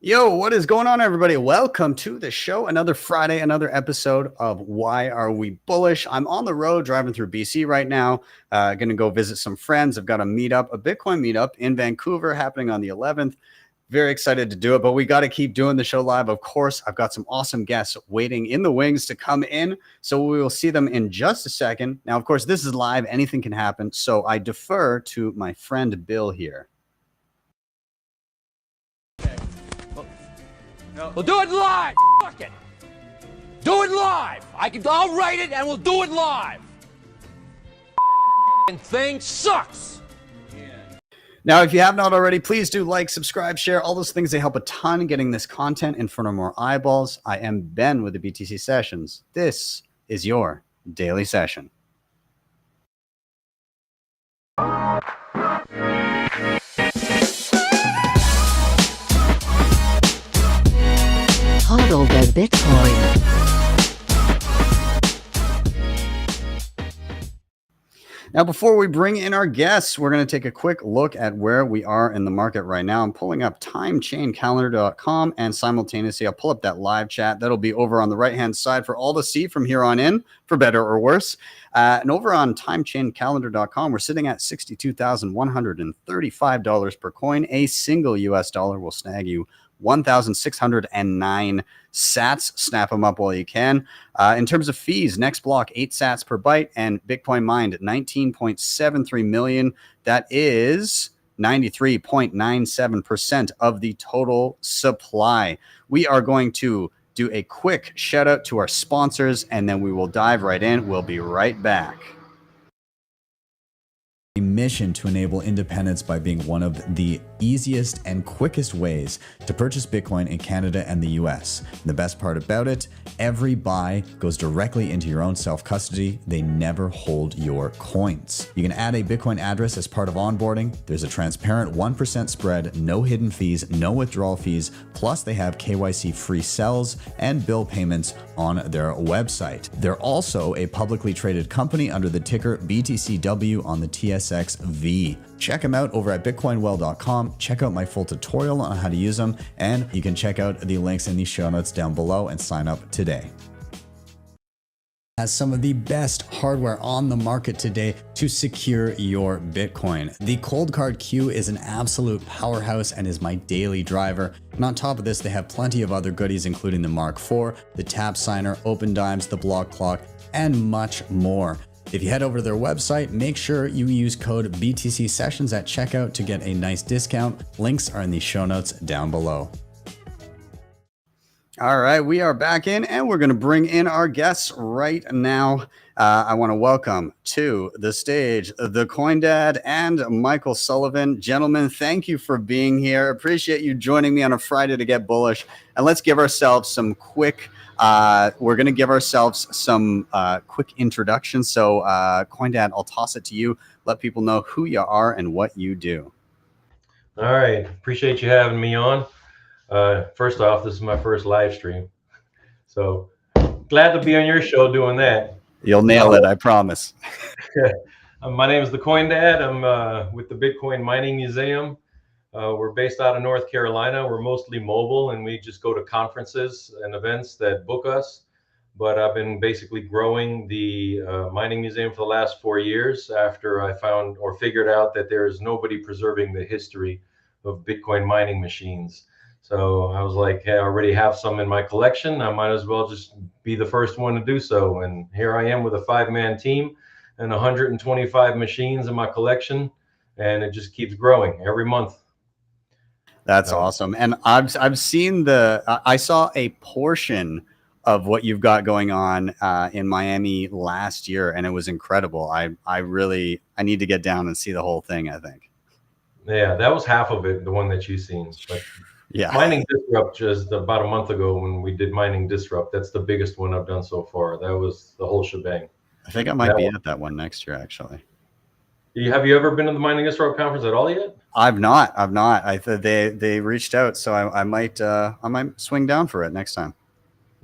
Yo, what is going on, everybody? Welcome to the show. Another Friday, another episode of Why Are We Bullish? I'm on the road driving through BC right now. Going to go visit some friends. I've got a meetup, a Bitcoin meetup in Vancouver happening on the 11th. Very excited to do it, but we got to keep doing the show live. Of course, I've got some awesome guests waiting in the wings to come in, so we will see them in just a second. Now, of course, this is live. Anything can happen, so I defer to my friend Bill here. We'll do it live. Fuck it. Do it live. I'll write it and we'll do it live. Thing sucks. Now, if you have not already, please do like, subscribe, share, all those things. They help a ton getting this content in front of more eyeballs. I am Ben with the BTC Sessions. This is your daily session. HODL the Bitcoin. Now, before we bring in our guests, we're going to take a quick look at where we are in the market right now. I'm pulling up timechaincalendar.com, and simultaneously I'll pull up that live chat. That'll be over on the right-hand side for all to see from here on in, for better or worse. And over on timechaincalendar.com, we're sitting at $62,135 per coin. A single US dollar will snag you 1,609 sats. Snap them up while you can. In terms of fees, next block 8 sats per byte, and Bitcoin mined 19.73 million. That is 93.97% of the total supply. We are going to do a quick shout out to our sponsors, and then we will dive right in. We'll be right back. A mission to enable independence by being one of the easiest and quickest ways to purchase Bitcoin in Canada and the US. And the best part about it, every buy goes directly into your own self-custody. They never hold your coins. You can add a Bitcoin address as part of onboarding. There's a transparent 1% spread, no hidden fees, no withdrawal fees. Plus they have KYC free sells and bill payments on their website. They're also a publicly traded company under the ticker BTCW on the TSXV. Check them out over at bitcoinwell.com. Check out my full tutorial on how to use them, and you can check out the links in the show notes down below and sign up today. Has some of the best hardware on the market today to secure your Bitcoin. The Cold Card Q is an absolute powerhouse and is my daily driver. And on top of this, they have plenty of other goodies, including the Mark IV, the Tap Signer, Open Dimes, the Block Clock, and much more. If you head over to their website, make sure you use code BTC Sessions at checkout to get a nice discount. Links are in the show notes down below. All right, we are back in, and we're going to bring in our guests right now. I want to welcome to the stage the Coin Dad and Michael Sullivan. Gentlemen, thank you for being here. Appreciate you joining me on a Friday to get bullish. And let's give ourselves some quick we're going to give ourselves some quick introductions. So, Coin Dad, I'll toss it to you. Let people know who you are and what you do. All right. Appreciate you having me on. First off, this is my first live stream. So glad to be on your show doing that. You'll nail it, I promise. My name is the Coin Dad. I'm with the Bitcoin Mining Museum. We're based out of North Carolina. We're mostly mobile, and we just go to conferences and events that book us. But I've been basically growing the mining museum for the last 4 years after I found or figured out that there is nobody preserving the history of Bitcoin mining machines. So I was like, hey, I already have some in my collection. I might as well just be the first one to do so. And here I am with a 5-man team and 125 machines in my collection, and it just keeps growing every month. That's awesome. And I've seen I saw a portion of what you've got going on in Miami last year, and it was incredible. I need to get down and see the whole thing, I think. Yeah, that was half of it, the one that you've seen. But yeah, Mining Disrupt just about a month ago when we did Mining Disrupt, that's the biggest one I've done so far. That was the whole shebang. I think I might be at that one next year, actually. Have you ever been to the Mining Disrupt conference at all yet? I've not. They reached out, so I might swing down for it next time.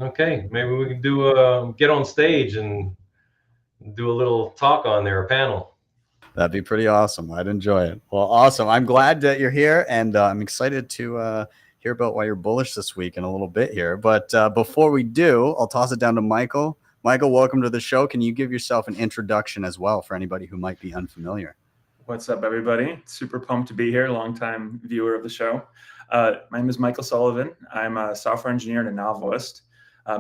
Okay, maybe we can do get on stage and do a little talk on there, a panel. That'd be pretty awesome. I'd enjoy it. Well, awesome. I'm glad that you're here, and I'm excited to hear about why you're bullish this week in a little bit here. But before we do, I'll toss it down to Michael. Michael, welcome to the show. Can you give yourself an introduction as well for anybody who might be unfamiliar? What's up, everybody? Super pumped to be here. Longtime viewer of the show. My name is Michael Sullivan. I'm a software engineer and a novelist.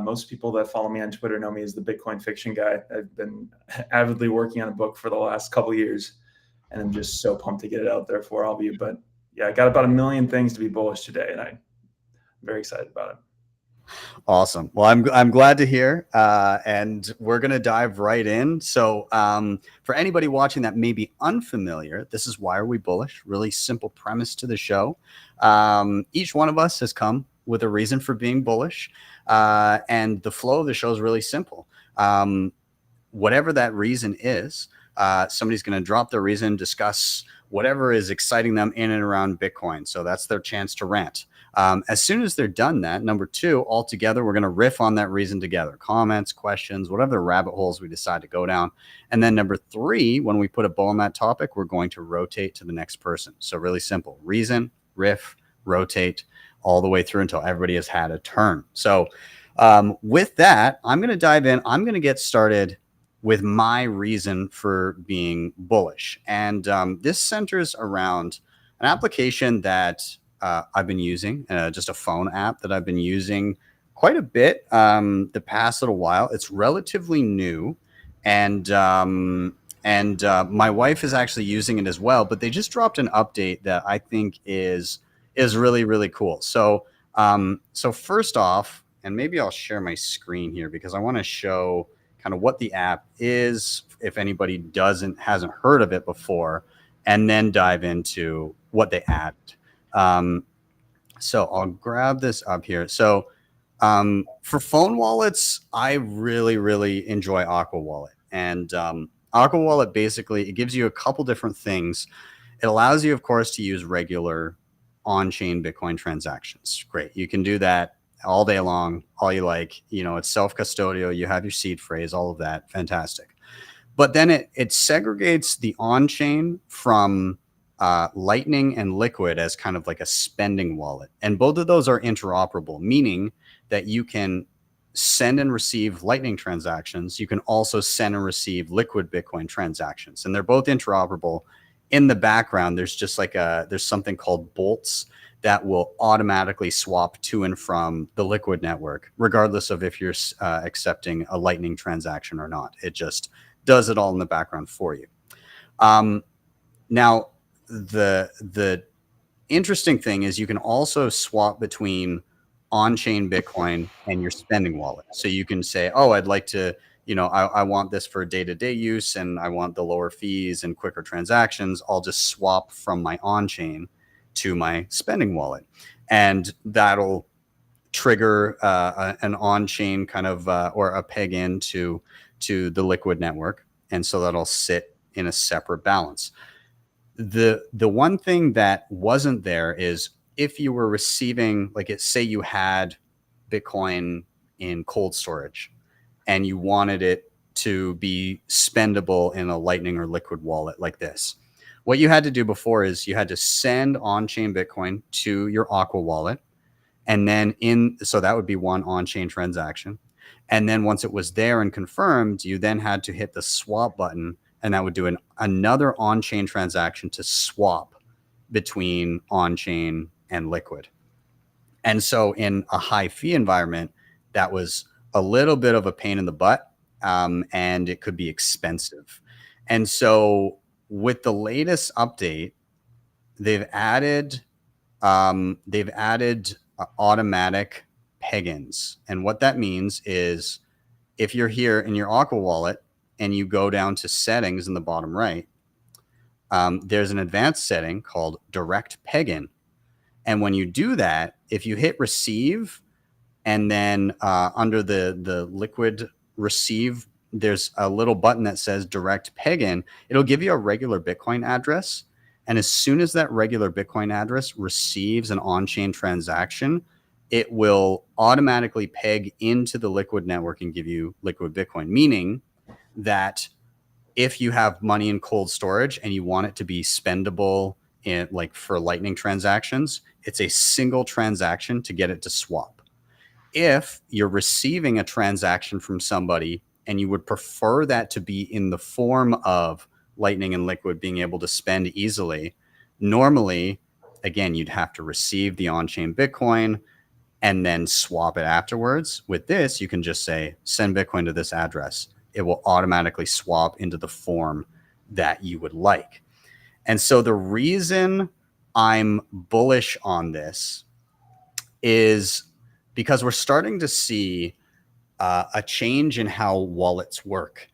Most people that follow me on Twitter know me as the Bitcoin fiction guy. I've been avidly working on a book for the last couple of years, and I'm just so pumped to get it out there for all of you. But yeah, I got about 1 million things to be bullish today, and I'm very excited about it. Awesome. Well, I'm glad to hear, and we're going to dive right in. So for anybody watching that may be unfamiliar, this is Why Are We Bullish? Really simple premise to the show. Each one of us has come with a reason for being bullish, and the flow of the show is really simple. Whatever that reason is, somebody's going to drop their reason, discuss whatever is exciting them in and around Bitcoin. So that's their chance to rant. As soon as they're done that, number two, all together, we're going to riff on that reason together. Comments, questions, whatever the rabbit holes we decide to go down. And then number three, when we put a bow on that topic, we're going to rotate to the next person. So really simple. Reason, riff, rotate, all the way through until everybody has had a turn. So with that, I'm going to dive in. I'm going to get started with my reason for being bullish. And this centers around an application that I've been using, just a phone app that I've been using quite a bit the past little while. It's relatively new, and my wife is actually using it as well. But they just dropped an update that I think is really, really cool. So so first off, and maybe I'll share my screen here because I want to show kind of what the app is if anybody hasn't heard of it before, and then dive into what they added. So I'll grab this up here. So for phone wallets, I really, really enjoy Aqua Wallet. And Aqua Wallet, basically, it gives you a couple different things. It allows you, of course, to use regular on-chain Bitcoin transactions. Great. You can do that all day long, all you like. You know, it's self-custodial. You have your seed phrase, all of that. Fantastic. But then it segregates the on-chain from Lightning and Liquid as kind of like a spending wallet. And both of those are interoperable, meaning that you can send and receive Lightning transactions. You can also send and receive Liquid Bitcoin transactions. And they're both interoperable. In the background, there's just like there's something called bolts that will automatically swap to and from the Liquid network, regardless of if you're accepting a Lightning transaction or not. It just does it all in the background for you. Now, the interesting thing is you can also swap between on-chain Bitcoin and your spending wallet. So you can say, oh, I'd like to, you know, I want this for day-to-day use and I want the lower fees and quicker transactions. I'll just swap from my on-chain to my spending wallet. And that'll trigger an on-chain kind of or a peg into the Liquid network. And so that'll sit in a separate balance. The one thing that wasn't there is if you were receiving, like say you had Bitcoin in cold storage and you wanted it to be spendable in a Lightning or Liquid wallet like this. What you had to do before is you had to send on-chain Bitcoin to your Aqua wallet. And then so that would be one on-chain transaction. And then once it was there and confirmed, you then had to hit the swap button, and that would do another on-chain transaction to swap between on-chain and Liquid. And so in a high fee environment, that was a little bit of a pain in the butt, and it could be expensive. And so with the latest update, they've added automatic peg-ins. And what that means is if you're here in your Aqua wallet and you go down to settings in the bottom right, there's an advanced setting called direct peg-in. And when you do that, if you hit receive and then under the Liquid receive, there's a little button that says direct peg-in. It'll give you a regular Bitcoin address. And as soon as that regular Bitcoin address receives an on-chain transaction, it will automatically peg into the Liquid network and give you Liquid Bitcoin, meaning that if you have money in cold storage and you want it to be spendable in, like for Lightning transactions, It's a single transaction to get it to swap. If you're receiving a transaction from somebody and you would prefer that to be in the form of Lightning and Liquid being able to spend easily, normally, again, you'd have to receive the on-chain Bitcoin and then swap it afterwards. With this, you can just say, send Bitcoin to this address. It will automatically swap into the form that you would like. And so the reason I'm bullish on this is because we're starting to see a change in how wallets work.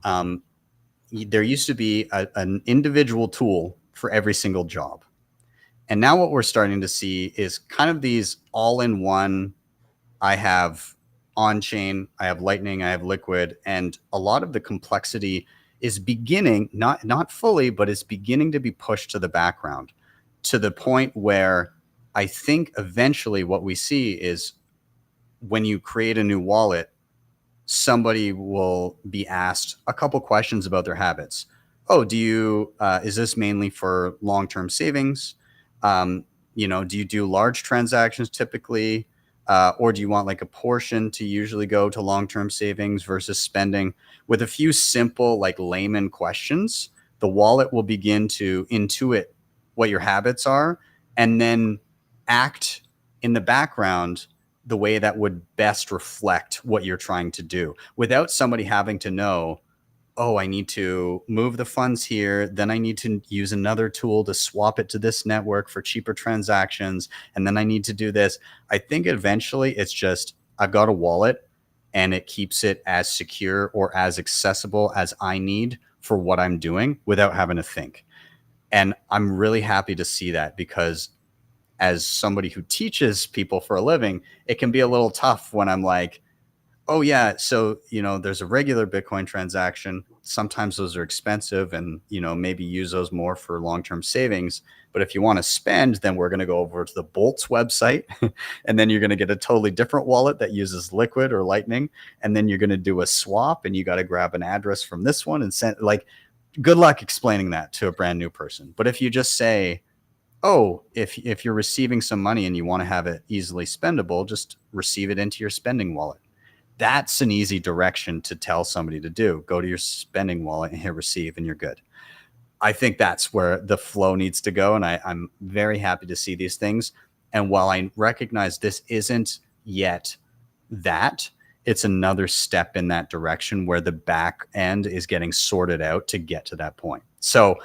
There used to be an individual tool for every single job. And now what we're starting to see is kind of these all-in-one. I have on-chain, I have Lightning, I have Liquid, and a lot of the complexity is beginning, not fully, but it's beginning to be pushed to the background, to the point where I think eventually what we see is when you create a new wallet, somebody will be asked a couple questions about their habits. Oh, is this mainly for long-term savings? Do you do large transactions typically? Or do you want like a portion to usually go to long-term savings versus spending? With a few simple, like layman questions, the wallet will begin to intuit what your habits are and then act in the background the way that would best reflect what you're trying to do without somebody having to know, oh, I need to move the funds here. Then I need to use another tool to swap it to this network for cheaper transactions. And then I need to do this. I think eventually it's just, I've got a wallet and it keeps it as secure or as accessible as I need for what I'm doing without having to think. And I'm really happy to see that, because as somebody who teaches people for a living, it can be a little tough when I'm like, oh yeah, so, there's a regular Bitcoin transaction. Sometimes those are expensive and, maybe use those more for long-term savings. But if you want to spend, then we're going to go over to the Bolt's website and then you're going to get a totally different wallet that uses Liquid or Lightning. And then you're going to do a swap and you got to grab an address from this one and send, like, good luck explaining that to a brand new person. But if you just say, oh, if you're receiving some money and you want to have it easily spendable, just receive it into your spending wallet. That's an easy direction to tell somebody to do. Go to your spending wallet and hit receive and you're good. I think that's where the flow needs to go. And I'm very happy to see these things. And while I recognize this isn't yet that, it's another step in that direction where the back end is getting sorted out to get to that point. So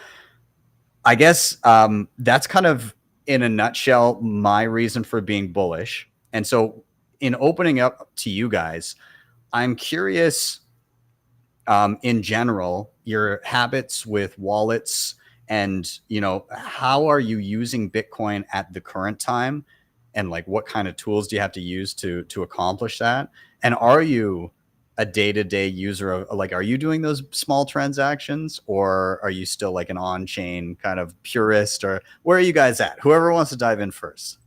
I guess that's kind of, in a nutshell, my reason for being bullish. And so in opening up to you guys, I'm curious, in general, your habits with wallets and, how are you using Bitcoin at the current time? And like, what kind of tools do you have to use to accomplish that? And are you a day-to-day user of, like, are you doing those small transactions, or are you still like an on-chain kind of purist, or where are you guys at? Whoever wants to dive in first.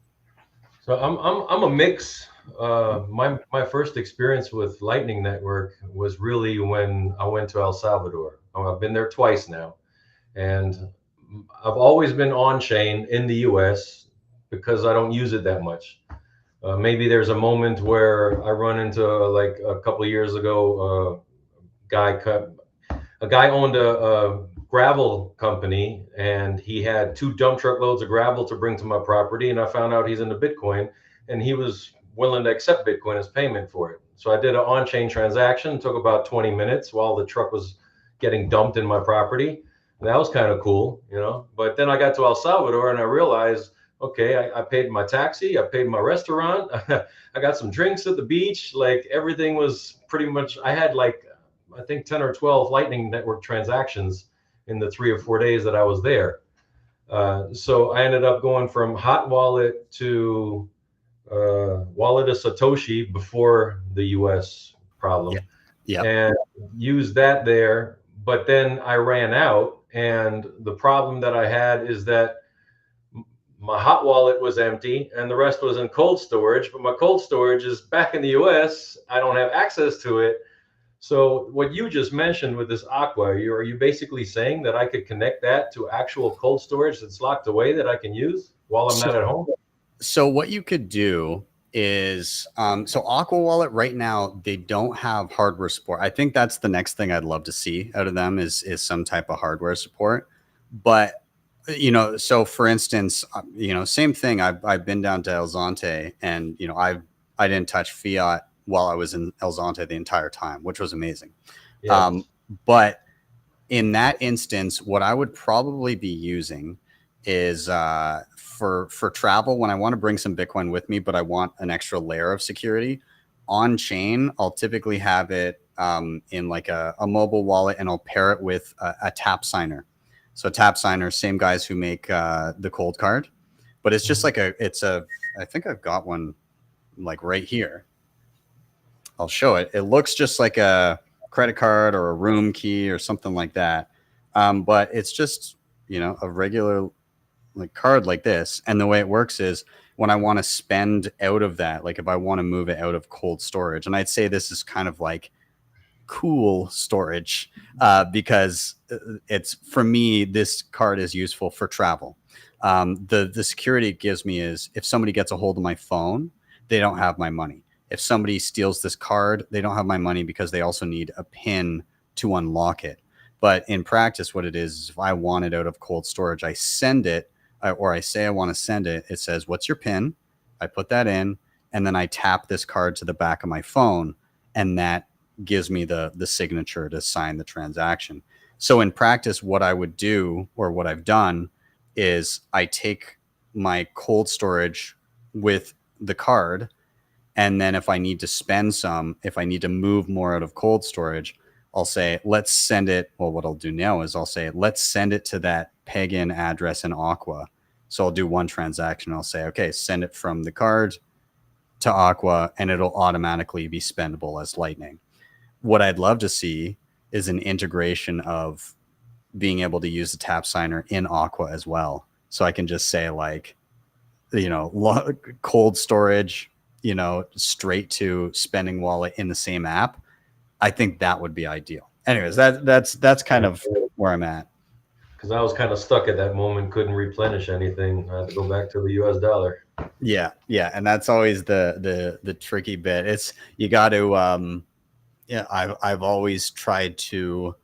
So I'm a mix. My first experience with Lightning Network was really when I went to El Salvador. I've been there twice now, and I've always been on-chain in the US because I don't use it that much. Maybe there's a moment where I run into, like a couple of years ago, a guy owned a gravel company, and he had 2 dump truck loads of gravel to bring to my property. And I found out he's into Bitcoin, and he was willing to accept Bitcoin as payment for it. So I did an on-chain transaction, took about 20 minutes while the truck was getting dumped in my property. And that was kind of cool, But then I got to El Salvador and I realized, okay, I paid my taxi, I paid my restaurant, I got some drinks at the beach. Like, everything was pretty much, I had like, I think 10 or 12 Lightning Network transactions in the 3 or 4 days that I was there. So I ended up going from hot wallet to wallet of Satoshi before the US problem. Yeah. And used that there. But then I ran out, and the problem that I had is that my hot wallet was empty and the rest was in cold storage, but my cold storage is back in the US. I don't have access to it. So what you just mentioned with this Aqua, are you basically saying that I could connect that to actual cold storage that's locked away that I can use while I'm not at home? So what you could do is, so Aqua Wallet right now, they don't have hardware support. I think that's the next thing I'd love to see out of them is some type of hardware support. But, so for instance, same thing. I've been down to El Zonte, and, I didn't touch fiat while I was in El Zonte the entire time, which was amazing. Yes. But in that instance, what I would probably be using is for travel, when I want to bring some Bitcoin with me, but I want an extra layer of security on chain, I'll typically have it in like a mobile wallet, and I'll pair it with a tap signer. So tap signer, same guys who make the cold card, but it's just like I think I've got one like right here. I'll show it. It looks just like a credit card or a room key or something like that. But it's just, a regular like card like this. And the way it works is when I want to spend out of that, like if I want to move it out of cold storage, and I'd say this is kind of like cool storage because it's, for me, this card is useful for travel. The security it gives me is if somebody gets a hold of my phone, they don't have my money. If somebody steals this card, they don't have my money because they also need a PIN to unlock it. But in practice, what it is if I want it out of cold storage, I send it, or I say I want to send it. It says, "What's your PIN?" I put that in, and then I tap this card to the back of my phone, and that gives me the signature to sign the transaction. So in practice, what I would do, or what I've done, is I take my cold storage with the card, and then if I need to spend if I need to move more out of cold storage, I'll say, let's send it. Well, what I'll do now is I'll say, let's send it to that peg-in address in Aqua. So I'll do one transaction. I'll say, okay, send it from the card to Aqua, and it'll automatically be spendable as Lightning. What I'd love to see is an integration of being able to use the tap signer in Aqua as well. So I can just say like, cold storage, straight to spending wallet in the same app. I think that would be ideal. Anyways, that's kind of where I'm at. Because I was kind of stuck at that moment, couldn't replenish anything. I had to go back to the US dollar. Yeah. And that's always the tricky bit. It's, you got to, I've always tried to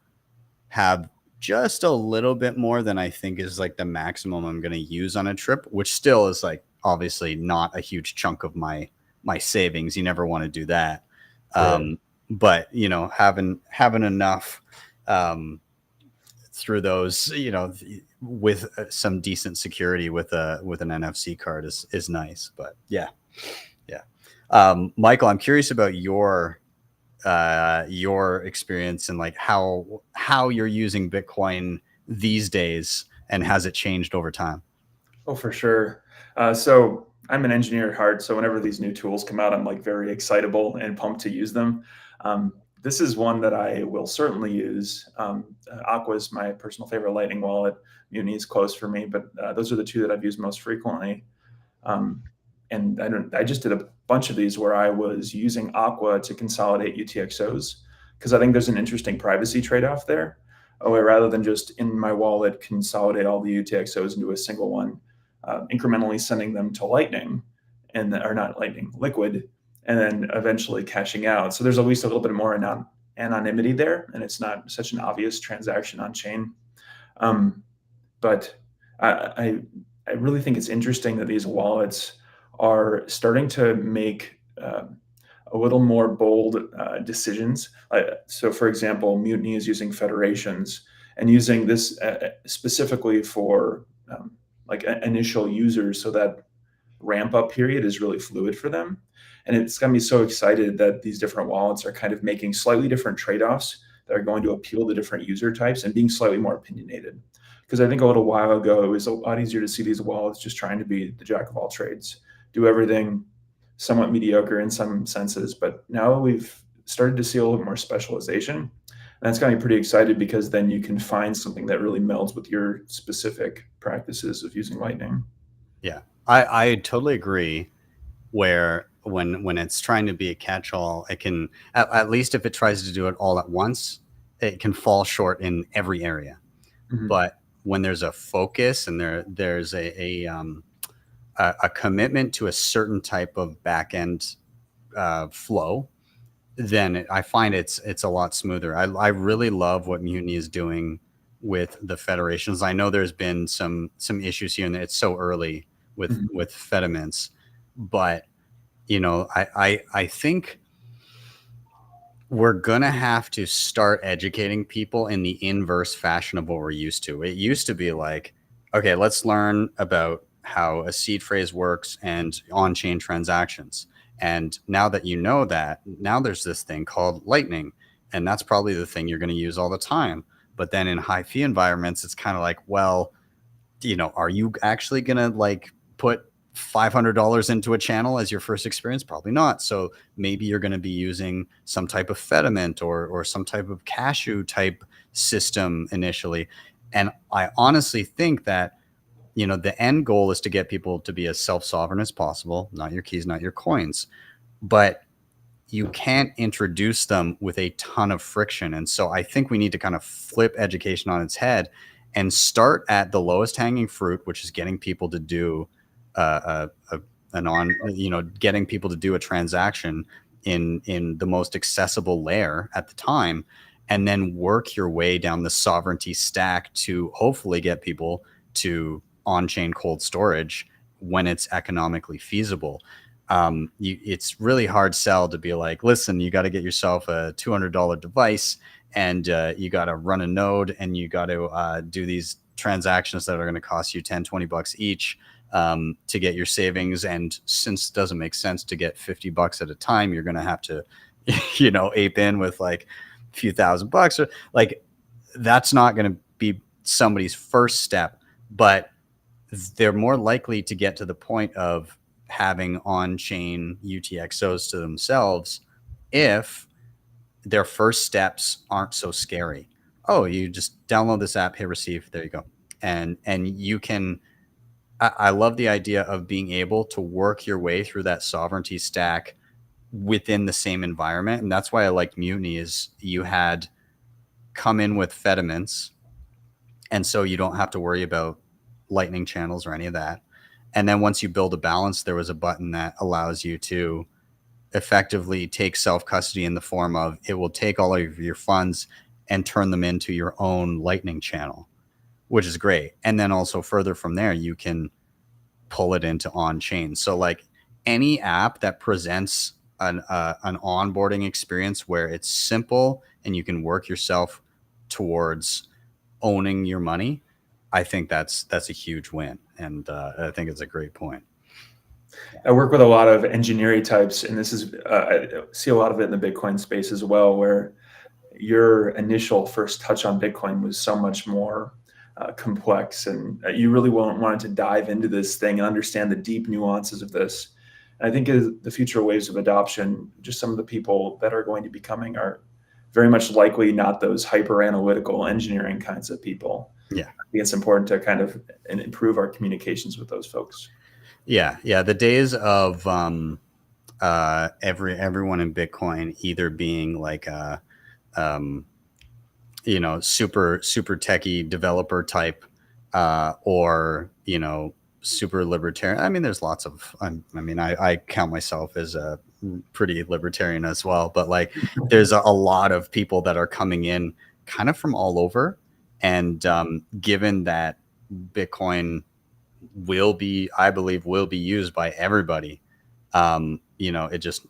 have just a little bit more than I think is like the maximum I'm going to use on a trip, which still is like obviously not a huge chunk of my savings. You never want to do that. Right. But having enough through those, with some decent security with an NFC card is nice. But yeah. Michael, I'm curious about your experience and like how you're using Bitcoin these days, and has it changed over time? Oh, for sure. So I'm an engineer at heart. So whenever these new tools come out, I'm like very excitable and pumped to use them. This is one that I will certainly use. Aqua is my personal favorite Lightning wallet. Mutiny is close for me, but those are the two that I've used most frequently. And I just did a bunch of these where I was using Aqua to consolidate UTXOs, because I think there's an interesting privacy trade-off there. Rather than just in my wallet consolidate all the UTXOs into a single one, incrementally sending them to Lightning, or not Lightning, Liquid, and then eventually cashing out. So there's at least a little bit more anonymity there, and it's not such an obvious transaction on chain. But I really think it's interesting that these wallets are starting to make a little more bold decisions. So for example, Mutiny is using federations and using this specifically for like initial users, so that ramp up period is really fluid for them. And it's got me so excited that these different wallets are kind of making slightly different trade-offs that are going to appeal to different user types and being slightly more opinionated. Because I think a little while ago, it was a lot easier to see these wallets just trying to be the jack of all trades, do everything somewhat mediocre in some senses. But now we've started to see a little bit more specialization. And that's got me pretty excited, because then you can find something that really melds with your specific practices of using Lightning. Yeah, I totally agree. Where when it's trying to be a catch-all, it can, at least if it tries to do it all at once, it can fall short in every area. Mm-hmm. But when there's a focus and there's a a commitment to a certain type of backend flow, then I find it's a lot smoother. I really love what Mutiny is doing with the federations. I know there's been some issues here, and it's so early with Fedimints, but I think we're gonna have to start educating people in the inverse fashion of what we're used to. It used to be like, okay, let's learn about how a seed phrase works and on-chain transactions. And now that you know that, now there's this thing called Lightning, and that's probably the thing you're going to use all the time. But then in high fee environments, it's kind of like, well, are you actually going to like put $500 into a channel as your first experience? Probably not. So maybe you're going to be using some type of Fediment or some type of cashew type system initially. And I honestly think that the end goal is to get people to be as self-sovereign as possible, not your keys, not your coins, but you can't introduce them with a ton of friction. And so I think we need to kind of flip education on its head and start at the lowest hanging fruit, which is getting people to do getting people to do a transaction in the most accessible layer at the time, and then work your way down the sovereignty stack to hopefully get people to on-chain cold storage when it's economically feasible. It's really hard sell to be like, listen, you got to get yourself a $200 device, and you got to run a node, and you got to do these transactions that are going to cost you 10, 20 bucks each to get your savings. And since it doesn't make sense to get 50 bucks at a time, you're going to have to, ape in with like a few $1,000 or like, that's not going to be somebody's first step, but they're more likely to get to the point of having on-chain UTXOs to themselves if their first steps aren't so scary. Oh, you just download this app, hit receive, there you go. And you can, I love the idea of being able to work your way through that sovereignty stack within the same environment. And that's why I liked Mutiny, is you had come in with Fedimints, and so you don't have to worry about Lightning channels or any of that. And then once you build a balance, there was a button that allows you to effectively take self-custody in the form of, it will take all of your funds and turn them into your own Lightning channel, which is great. And then also further from there, you can pull it into on-chain. So like any app that presents an onboarding experience where it's simple and you can work yourself towards owning your money, I think that's a huge win. And I think it's a great point. I work with a lot of engineering types, and this is, I see a lot of it in the Bitcoin space as well, where your initial first touch on Bitcoin was so much more complex, and you really wanted to dive into this thing and understand the deep nuances of this. And I think as the future waves of adoption, just some of the people that are going to be coming are very much likely not those hyper analytical engineering kinds of people. Yeah, I think it's important to kind of improve our communications with those folks. Yeah. The days of everyone in Bitcoin either being like a super techie developer type or super libertarian. I mean, there's lots of. I count myself as a pretty libertarian as well, but like there's a lot of people that are coming in kind of from all over. And given that Bitcoin I believe will be used by everybody, it just,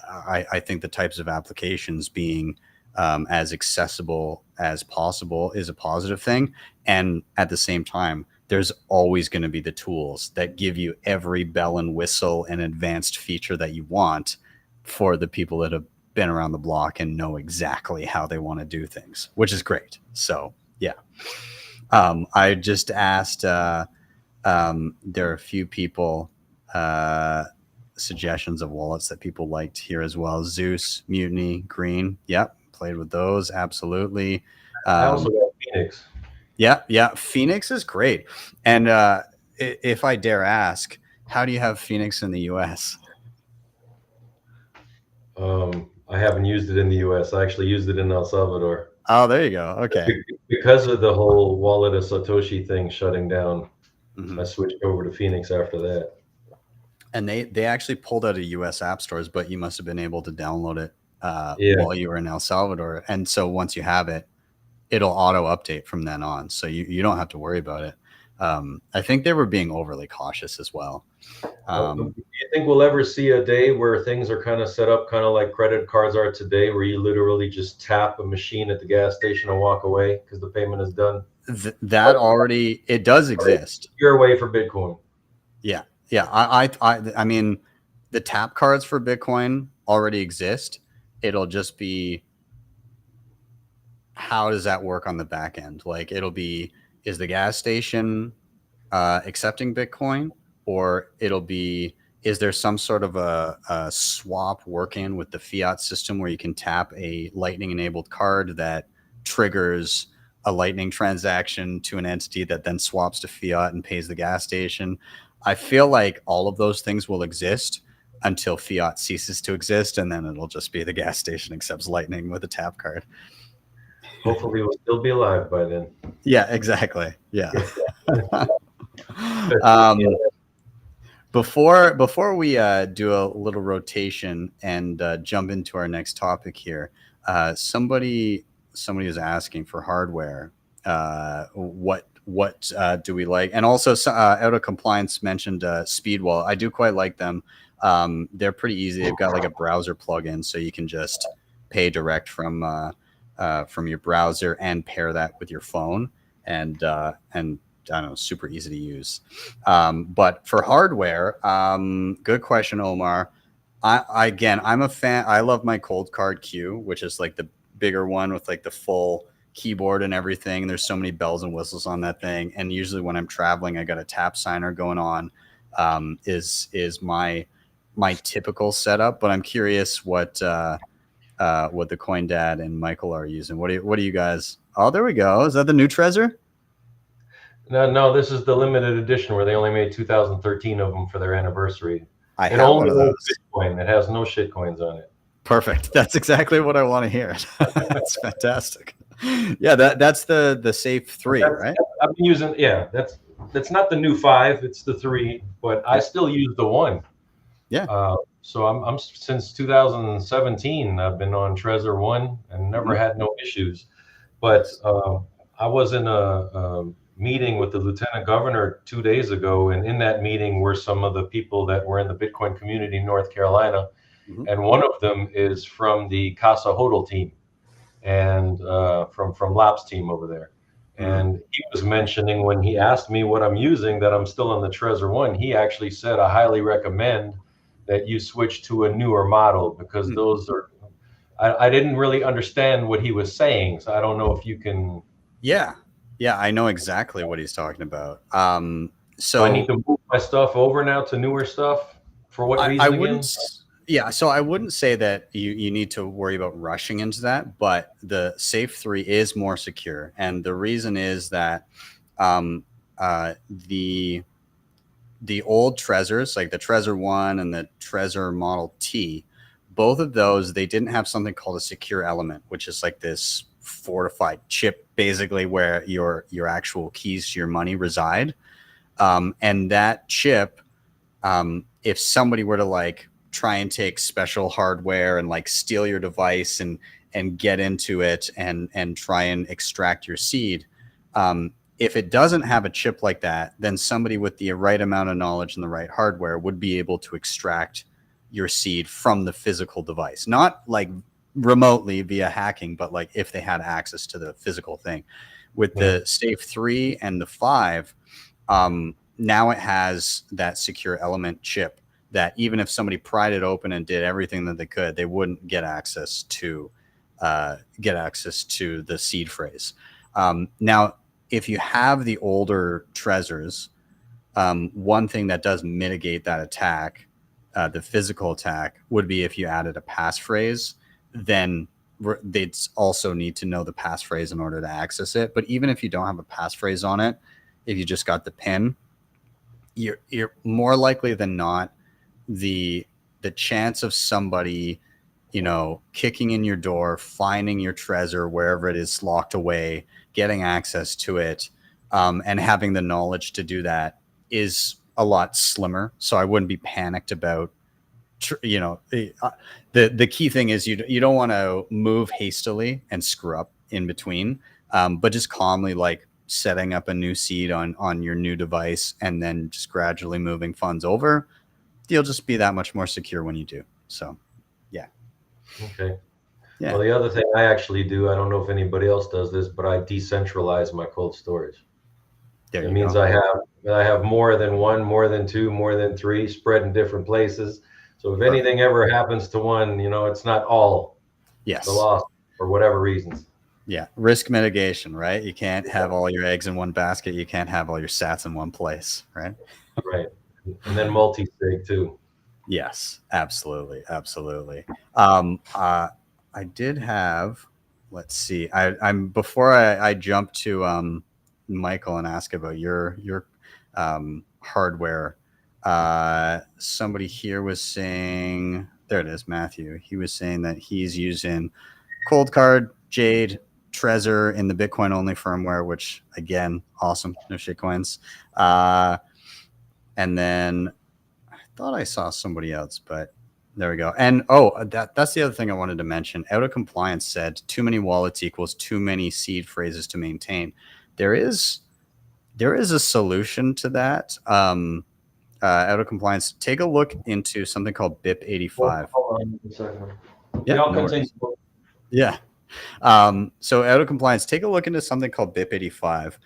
I think the types of applications being as accessible as possible is a positive thing. And at the same time, there's always going to be the tools that give you every bell and whistle and advanced feature that you want for the people that have been around the block and know exactly how they want to do things, which is great. So yeah. I just asked, there are a few people, suggestions of wallets that people liked here as well. Zeus, Mutiny, Green. Yep. Played with those. Absolutely. I also got Phoenix. Yeah. Phoenix is great. And if I dare ask, how do you have Phoenix in the US? I haven't used it in the US. I actually used it in El Salvador. Oh, there you go. Okay. Because of the whole wallet of Satoshi thing shutting down, Mm-hmm. I switched over to Phoenix after that. And they actually pulled out of US app stores, but you must have been able to download it Yeah. while you were in El Salvador. And so once you have it, it'll auto update from then on. So you don't have to worry about it. I think they were being overly cautious as well. Do you think we'll ever see a day where things are kind of set up kind of like credit cards are today, where you literally just tap a machine at the gas station and walk away because the payment is done? That already, it does exist. Your way for Bitcoin. Yeah. Yeah. I mean, the tap cards for Bitcoin already exist. It'll just be, how does that work on the back end? Like, it'll be, is the gas station accepting Bitcoin, or it'll be, is there some sort of a swap working with the fiat system where you can tap a Lightning enabled card that triggers a Lightning transaction to an entity that then swaps to fiat and pays the gas station? I feel like all of those things will exist until fiat ceases to exist, and then it'll just be the gas station accepts Lightning with a tap card. Hopefully we'll still be alive by then. Yeah, exactly. Yeah. Before we do a little rotation and jump into our next topic here, somebody is asking for hardware. What do we like? And also, Out of Compliance mentioned Speedwall. I do quite like them. They're pretty easy. They've got like a browser plugin, so you can just pay direct from your browser and pair that with your phone, and I don't know, super easy to use. But for hardware, good question, Omar. I'm a fan. I love my Cold Card Q, which is like the bigger one with like the full keyboard and everything. There's so many bells and whistles on that thing. And usually when I'm traveling, I got a tap signer going on. Is my typical setup. But I'm curious what the Coin Dad and Michael are using. What do you guys? Oh, there we go. Is that the new Trezor? No, this is the limited edition where they only made 2013 of them for their anniversary. I have one of those. Bitcoin. It has no shit coins on it. Perfect. That's exactly what I want to hear. That's fantastic. Yeah, that's the Safe 3, right? I've been using. Yeah, that's not the new 5. It's the 3, but I still use the 1. Yeah. So I'm since 2017. I've been on Trezor 1 and never had no issues. But I was in a meeting with the lieutenant governor 2 days ago, and in that meeting were some of the people that were in the Bitcoin community in North Carolina, and one of them is from the HODLHODL team, and from Lap's team over there. And he was mentioning, when he asked me what I'm using, that I'm still on the Trezor 1. He actually said, I highly recommend that you switch to a newer model, because those are, I didn't really understand what he was saying, so I don't know if you can. Yeah, I know exactly what he's talking about. So I need to move my stuff over now to newer stuff. For what reason? I wouldn't. Yeah, so I wouldn't say that you need to worry about rushing into that, but the Safe 3 is more secure, and the reason is that the old Trezors, like the Trezor 1 and the Trezor Model T, both of those, they didn't have something called a secure element, which is like this fortified chip, basically, where your actual keys to your money reside. And that chip, if somebody were to like try and take special hardware and like steal your device and get into it and try and extract your seed, if it doesn't have a chip like that, then somebody with the right amount of knowledge and the right hardware would be able to extract your seed from the physical device, not like remotely via hacking, but like if they had access to the physical thing. With the Safe 3 and the 5, now it has that secure element chip that even if somebody pried it open and did everything that they could, they wouldn't get access to the seed phrase. Now, if you have the older Trezors, one thing that does mitigate that attack, the physical attack, would be if you added a passphrase. Then they'd also need to know the passphrase in order to access it. But even if you don't have a passphrase on it, if you just got the PIN, you're more likely than not, the chance of somebody, kicking in your door, finding your Trezor wherever it is locked away, getting access to it, and having the knowledge to do that is a lot slimmer, so I wouldn't be panicked about. You know, the key thing is you don't want to move hastily and screw up in between, but just calmly, like setting up a new seed on your new device and then just gradually moving funds over. You'll just be that much more secure when you do. So, yeah. Okay. Yeah. Well, the other thing I actually do, I don't know if anybody else does this, but I decentralize my cold storage. It means go. I have more than one, more than two, more than three spread in different places. So if anything ever happens to one, you know, it's not all the loss for whatever reasons. Yeah. Risk mitigation, right? You can't have all your eggs in one basket. You can't have all your sats in one place, right? Right. And then multi-sig too. Yes, absolutely. Absolutely. I did have, let's see, I'm before I jump to Michael and ask about your hardware. Somebody here was saying, there it is, Matthew. He was saying that he's using Cold Card, Jade, Trezor in the Bitcoin only firmware, which again, awesome. No shitcoins. And then I thought I saw somebody else, but there we go. And that's the other thing I wanted to mention. Out of Compliance said too many wallets equals too many seed phrases to maintain. There is a solution to that. Out of Compliance, take a look into something called BIP85. Hold on a second. Yeah, I'll no continue. Yeah. So Out of Compliance, take a look into something called BIP85.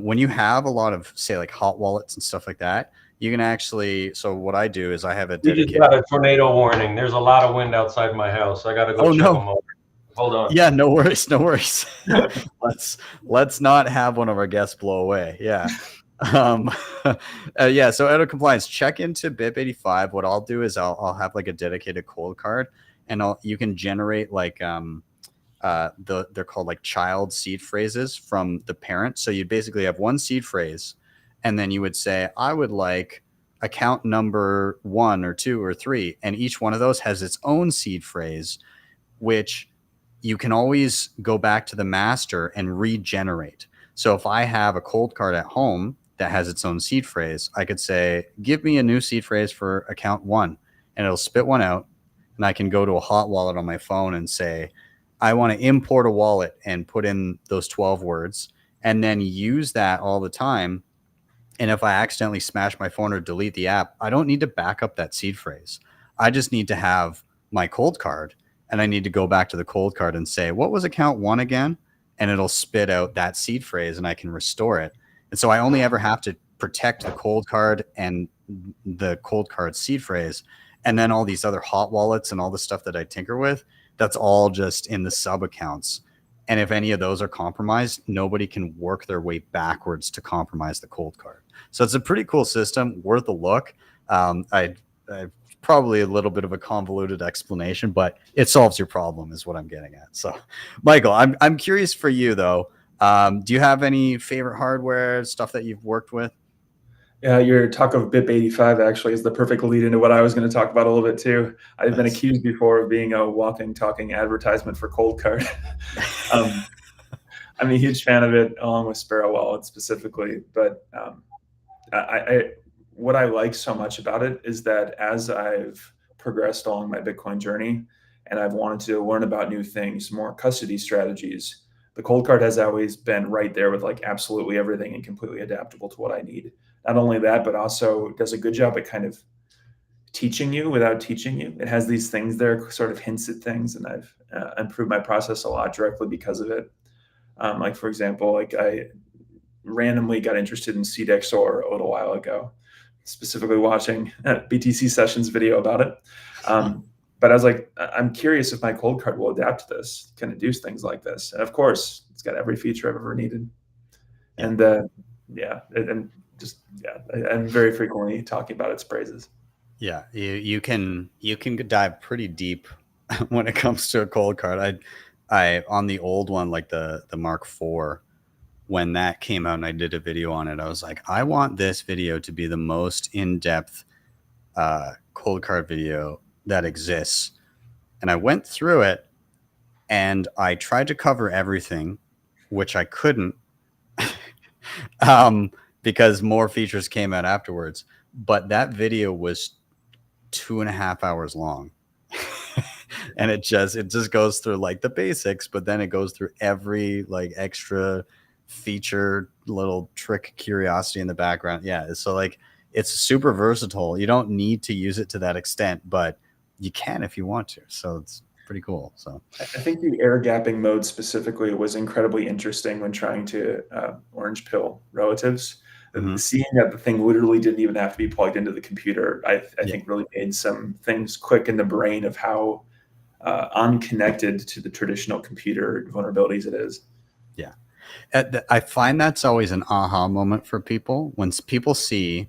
When you have a lot of, say, like hot wallets and stuff like that, you can actually, so what I do is I have a dedicated. We just got a tornado warning. There's a lot of wind outside my house. I got to go check them out. Hold on. Yeah, no worries. No worries. let's not have one of our guests blow away. Yeah. Yeah. So Out of Compliance, check into BIP85. What I'll do is I'll have like a dedicated cold card, and you can generate like they're called like child seed phrases from the parent. So you basically have one seed phrase, and then you would say, I would like account number 1 or 2 or 3, and each one of those has its own seed phrase, which you can always go back to the master and regenerate. So if I have a cold card at home that has its own seed phrase, I could say, give me a new seed phrase for account 1, and it'll spit one out. And I can go to a hot wallet on my phone and say, I want to import a wallet and put in those 12 words and then use that all the time. And if I accidentally smash my phone or delete the app, I don't need to back up that seed phrase. I just need to have my cold card, and I need to go back to the cold card and say, what was account 1 again? And it'll spit out that seed phrase and I can restore it. And so I only ever have to protect the cold card and the cold card seed phrase. And then all these other hot wallets and all the stuff that I tinker with, that's all just in the sub accounts. And if any of those are compromised, nobody can work their way backwards to compromise the cold card. So it's a pretty cool system, worth a look. I probably a little bit of a convoluted explanation, but it solves your problem is what I'm getting at. So, Michael, I'm curious for you though. Do you have any favorite hardware stuff that you've worked with? Yeah, your talk of BIP85 actually is the perfect lead into what I was going to talk about a little bit too. I've been accused before of being a walking, talking advertisement for Cold Card. I'm a huge fan of it, along with Sparrow Wallet specifically. But what I like so much about it is that as I've progressed along my Bitcoin journey and I've wanted to learn about new things, more custody strategies, the Cold Card has always been right there with like absolutely everything and completely adaptable to what I need. Not only that, but also does a good job at kind of teaching you without teaching you. It has these things there, sort of hints at things, and I've improved my process a lot directly because of it. Like for example, like I randomly got interested in CDXOR a little while ago, specifically watching BTC Sessions video about it. But I was like, I'm curious if my Cold Card will adapt to this, can it do things like this? And of course, it's got every feature I've ever needed. And I'm very frequently talking about its praises. Yeah, you can dive pretty deep when it comes to a Cold Card. I on the old one, like the Mark IV, when that came out and I did a video on it, I was like, I want this video to be the most in-depth Cold Card video that exists. And I went through it and I tried to cover everything, which I couldn't. because more features came out afterwards. But that video was 2.5 hours long. And it just goes through like the basics, but then it goes through every like extra feature, little trick, curiosity in the background. Yeah, so like it's super versatile. You don't need to use it to that extent, but you can if you want to. So it's pretty cool. So I think the air gapping mode specifically was incredibly interesting when trying to orange pill relatives. Seeing that the thing literally didn't even have to be plugged into the computer, I think really made some things click in the brain of how unconnected to the traditional computer vulnerabilities it is. Yeah. I find that's always an aha moment for people. When people see,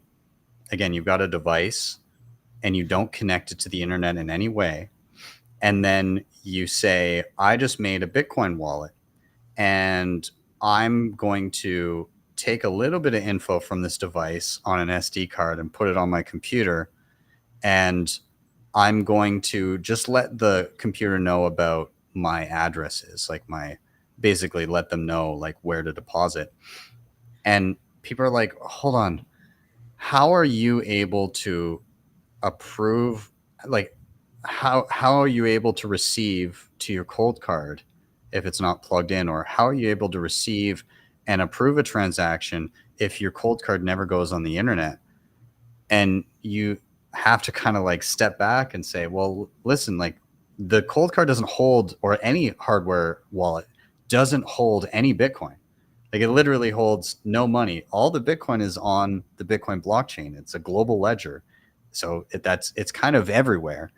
again, you've got a device and you don't connect it to the internet in any way, and then you say, I just made a Bitcoin wallet and I'm going to take a little bit of info from this device on an SD card and put it on my computer, and I'm going to just let the computer know about my addresses, like basically let them know like where to deposit. And people are like, hold on, how are you able to approve, like how are you able to receive to your cold card if it's not plugged in? Or how are you able to receive and approve a transaction if your cold card never goes on the internet? And you have to kind of like step back and say, well, listen, like the cold card doesn't hold, or any hardware wallet doesn't hold any Bitcoin. Like it literally holds no money. All the Bitcoin is on the Bitcoin blockchain. It's a global ledger. So it's kind of everywhere.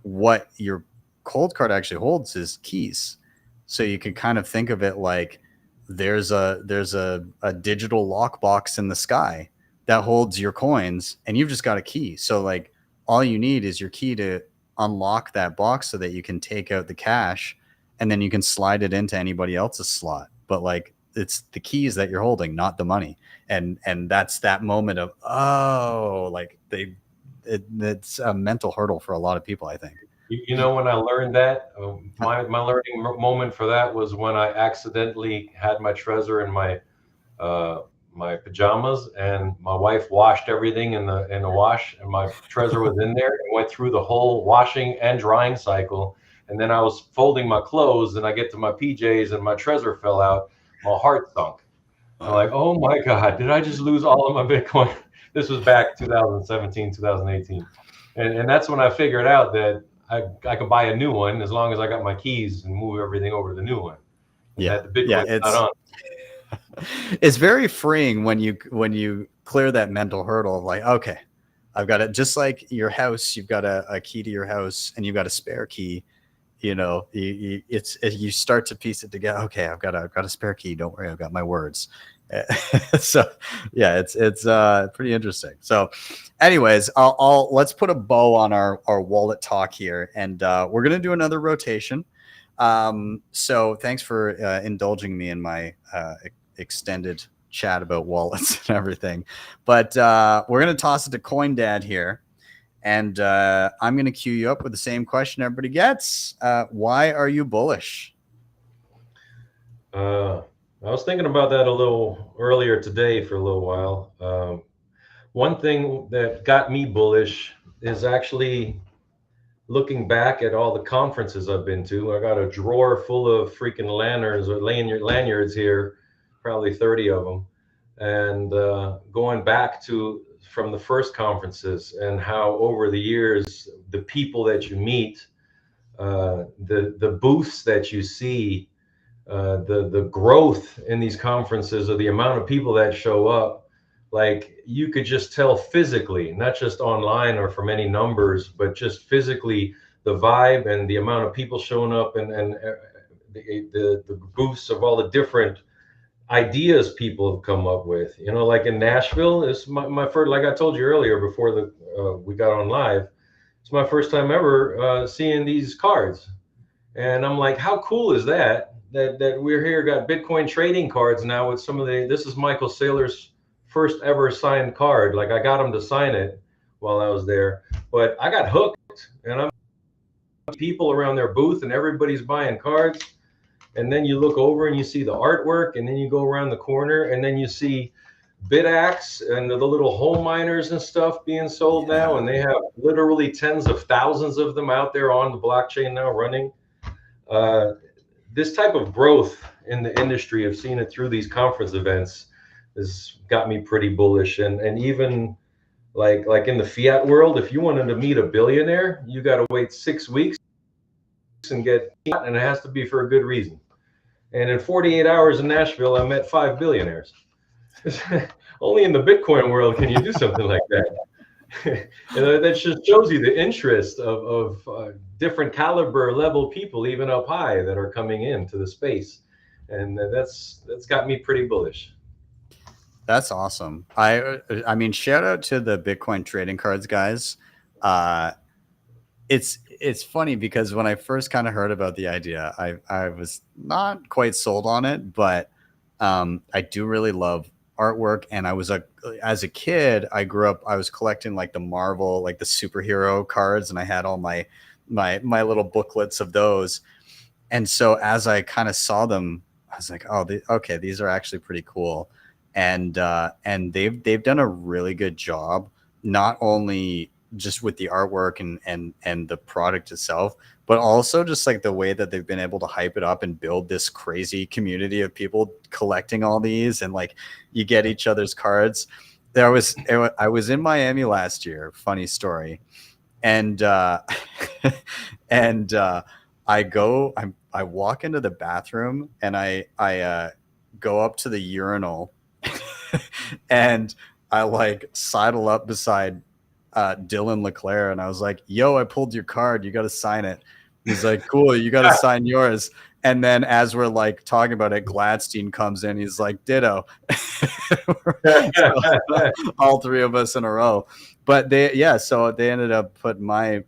What your cold card actually holds is keys. So you can kind of think of it like there's a digital lockbox in the sky that holds your coins, and you've just got a key. So like all you need is your key to unlock that box so that you can take out the cash, and then you can slide it into anybody else's slot. But like it's the keys that you're holding, not the money. And that's that moment of, oh, like it's a mental hurdle for a lot of people, I think. You know, when I learned that, my learning moment for that was when I accidentally had my Trezor in my my pajamas, and my wife washed everything in the wash, and my Trezor was in there and went through the whole washing and drying cycle. And then I was folding my clothes, and I get to my PJs, and my Trezor fell out. My heart sunk. I'm like, oh my God, did I just lose all of my Bitcoin? This was back 2017, 2018. And that's when I figured out that I could buy a new one as long as I got my keys and move everything over to the new one. Yeah, the Bitcoin is not on. It's very freeing when you clear that mental hurdle of like, okay, I've got it. Just like your house, you've got a key to your house and you've got a spare key. You know, you start to piece it together. Okay, I've got a spare key. Don't worry, I've got my words. So yeah, it's pretty interesting. So anyways, let's put a bow on our wallet talk here, and we're gonna do another rotation. So thanks for indulging me in my extended chat about wallets and everything. But we're gonna toss it to CoinDad here, and I'm gonna cue you up with the same question everybody gets. Why are you bullish? I was thinking about that a little earlier today for a little while. One thing that got me bullish is actually looking back at all the conferences I've been to. I got a drawer full of freaking lanyards here, probably 30 of them. And going back from the first conferences, and how over the years, the people that you meet, the booths that you see, the growth in these conferences, or the amount of people that show up, like you could just tell physically, not just online or from any numbers, but just physically, the vibe and the amount of people showing up, and the booths of all the different ideas people have come up with. You know, like in Nashville, it's my first, like I told you earlier before we got on live, it's my first time ever seeing these cards. And I'm like, how cool is that we're here, got Bitcoin trading cards now with some of this is Michael Saylor's first ever signed card. Like I got him to sign it while I was there, but I got hooked, and I'm people around their booth and everybody's buying cards. And then you look over and you see the artwork, and then you go around the corner and then you see BitAxe and the little home miners and stuff being sold now, and they have literally tens of thousands of them out there on the blockchain now running. This type of growth in the industry, I've seen it through these conference events, has got me pretty bullish. And even like in the fiat world, if you wanted to meet a billionaire, you got to wait 6 weeks and get, and it has to be for a good reason. And in 48 hours in Nashville, I met 5 billionaires. Only in the Bitcoin world can you do something like that. And that just shows you the interest of different caliber level people, even up high, that are coming into the space. And that's got me pretty bullish. That's awesome. I mean, shout out to the Bitcoin trading cards guys. It's funny because when I first kind of heard about the idea, I was not quite sold on it, but I do really love artwork. And as a kid, I grew up, I was collecting like the Marvel, like the superhero cards, and I had all my little booklets of those. And so as I kind of saw them, I was like, oh, okay, these are actually pretty cool. And they've done a really good job, not only just with the artwork and the product itself, but also just like the way that they've been able to hype it up and build this crazy community of people collecting all these, and like you get each other's cards. I was in Miami last year, funny story, and I walk into the bathroom and I go up to the urinal and I like sidle up beside Dylan LeClaire, and I was like, yo, I pulled your card, you got to sign it. He's like, cool, you got to sign yours. And then as we're like talking about it, Gladstein comes in, he's like, ditto. So, all three of us in a row. But so they ended up putting my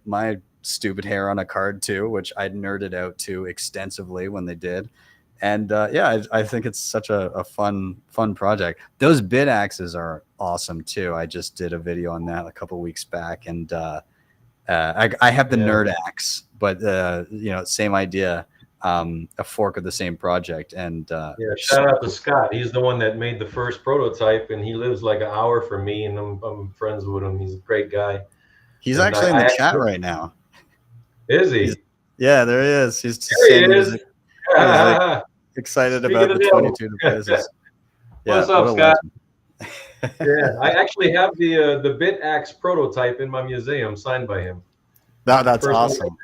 stupid hair on a card too, which I'd nerded out to extensively when they did. And I think it's such a fun project. Those BitAxes are awesome too. I just did a video on that a couple weeks back, and I have the Nerd Axe, but same idea, a fork of the same project. And shout out to Scott. He's the one that made the first prototype, and he lives like an hour from me, and I'm friends with him. He's a great guy. He's actually in the chat right now. Is he? Yeah, there he is. He's just there he is. Like, excited about the 22 devices. What's up, Scott? Yeah, I actually have the BitAxe prototype in my museum, signed by him. That's awesome.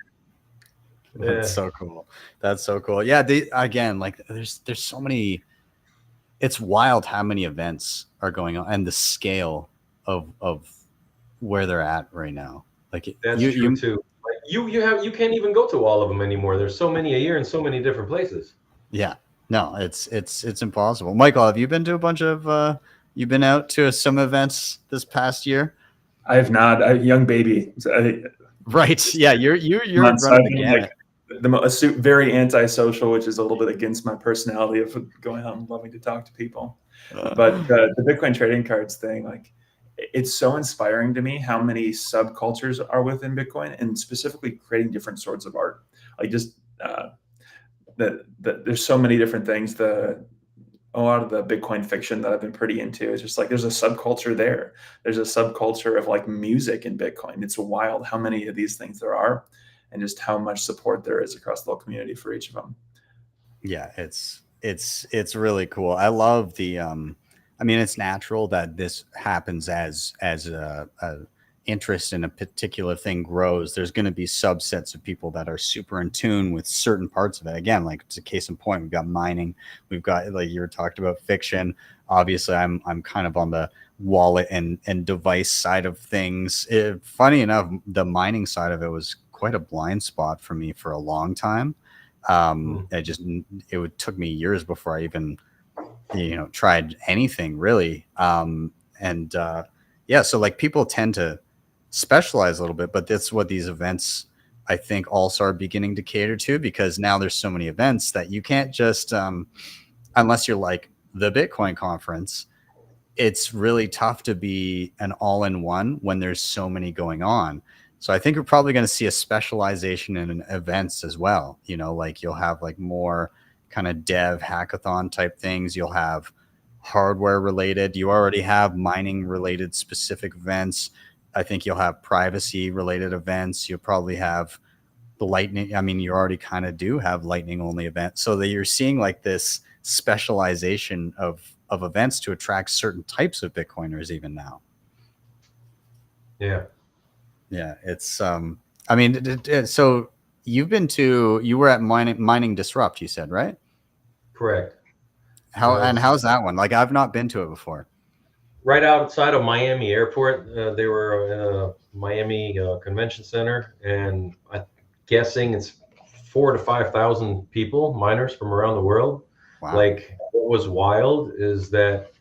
Yeah. That's so cool. That's so cool. Yeah, there's so many. It's wild how many events are going on and the scale of where they're at right now. Like that's true too. Like you can't even go to all of them anymore. There's so many a year in so many different places. Yeah, no, it's impossible. Michael, have you been to a bunch of? You've been out to some events this past year? I have not. A young baby. Right. Yeah, you're running the gamut. Very antisocial, which is a little bit against my personality of going out and loving to talk to people. But the Bitcoin trading cards thing, like, it's so inspiring to me how many subcultures are within Bitcoin, and specifically creating different sorts of art. Like just there's so many different things. A lot of the Bitcoin fiction that I've been pretty into is just like there's a subculture there. There's a subculture of like music in Bitcoin. It's wild how many of these things there are, and just how much support there is across the whole community for each of them. Yeah, it's really cool. I love the I mean, it's natural that this happens as a interest in a particular thing grows. There's going to be subsets of people that are super in tune with certain parts of it. Again, like it's a case in point, we've got mining, we've got, like you were talking about, fiction. Obviously, I'm kind of on the wallet and device side of things. Funny enough, the mining side of it was quite a blind spot for me for a long time. It took me years before I even tried anything really. So like people tend to specialize a little bit, but that's what these events I think also are beginning to cater to, because now there's so many events that you can't just unless you're like the Bitcoin conference, it's really tough to be an all-in-one when there's so many going on. So I think we're probably going to see a specialization in events as well. Like you'll have like more kind of dev hackathon type things. You'll have hardware related. You already have mining related specific events. I think you'll have privacy related events. You'll probably have the lightning. I mean, you already kind of do have lightning only events, so that you're seeing like this specialization of events to attract certain types of Bitcoiners even now. Yeah. Yeah, it's I mean, so you were at mining Disrupt, you said, right? Correct. How's that one? Like, I've not been to it before. Right outside of Miami Airport. They were in a Miami Convention Center, and I'm guessing it's 4,000 to 5,000 people, miners from around the world. Wow. Like, what was wild is that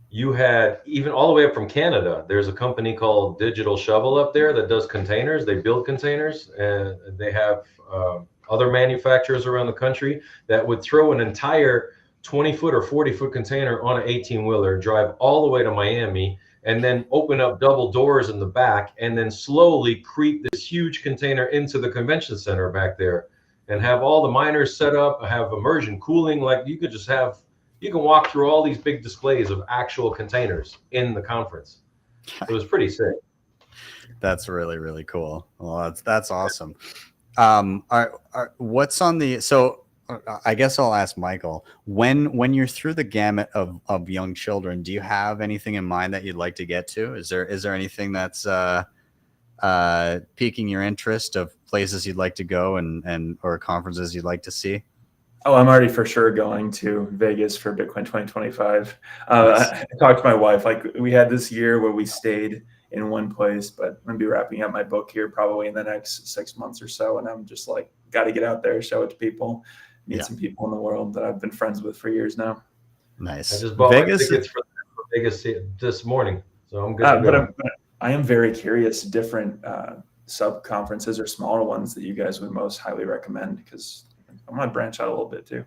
you had even all the way up from Canada. There's a company called Digital Shovel up there that does containers. They build containers, and they have other manufacturers around the country that would throw an entire 20-foot or 40-foot container on an 18-wheeler, drive all the way to Miami, and then open up double doors in the back, and then slowly creep this huge container into the convention center back there, and have all the miners set up, have immersion cooling. Like, you can walk through all these big displays of actual containers in the conference. It was pretty sick. That's really, really cool. Well, that's awesome. What's on the, so I guess I'll ask Michael, when you're through the gamut of young children, do you have anything in mind that you'd like to get to? Is there anything that's piquing your interest, of places you'd like to go and or conferences you'd like to see? Oh, I'm already for sure going to Vegas for Bitcoin 2025. Nice. I talked to my wife. Like, we had this year where we stayed in one place, but I'm gonna be wrapping up my book here probably in the next 6 months or so, and I'm just like, got to get out there, show it to people, meet some people in the world that I've been friends with for years now. Nice. I just bought Vegas my tickets for Vegas this morning, so I'm good. But I am very curious, different sub conferences or smaller ones that you guys would most highly recommend, because I'm gonna branch out a little bit too.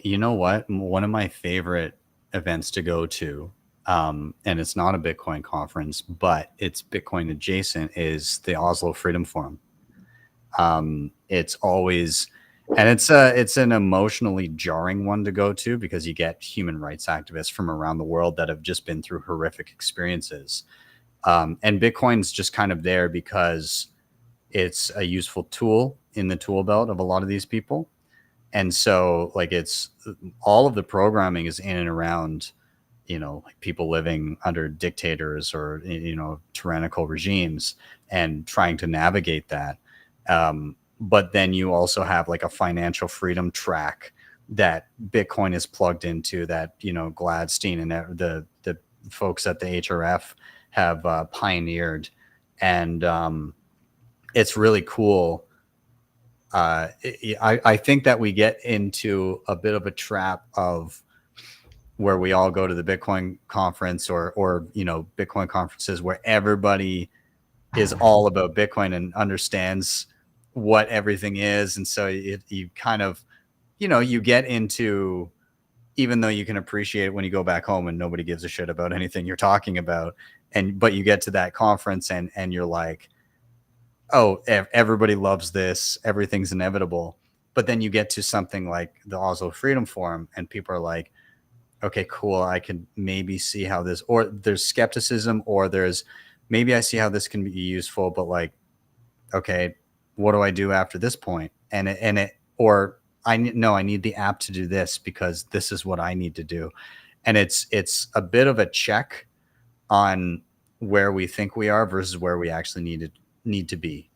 You know what? One of my favorite events to go to, and it's not a Bitcoin conference, but it's Bitcoin adjacent, is the Oslo Freedom Forum. It's always, and it's an emotionally jarring one to go to, because you get human rights activists from around the world that have just been through horrific experiences. And Bitcoin's just kind of there because it's a useful tool in the tool belt of a lot of these people. And so, like, it's all of the programming is in and around, like people living under dictators or, tyrannical regimes, and trying to navigate that. But then you also have like a financial freedom track that Bitcoin is plugged into, that, Gladstein and the folks at the HRF have pioneered. And it's really cool. I think that we get into a bit of a trap of where we all go to the Bitcoin conference or Bitcoin conferences where everybody is all about Bitcoin and understands what everything is. And so you kind of, you get into, even though you can appreciate it when you go back home and nobody gives a shit about anything you're talking about, but you get to that conference and you're like, oh, everybody loves this, everything's inevitable. But then you get to something like the Oslo Freedom Forum, and people are like, okay, cool, I can maybe see how this, or there's skepticism, or there's, maybe I see how this can be useful, but like, okay, what do I do after this point? Or I need the app to do this because this is what I need to do. And it's a bit of a check on where we think we are versus where we actually need to be.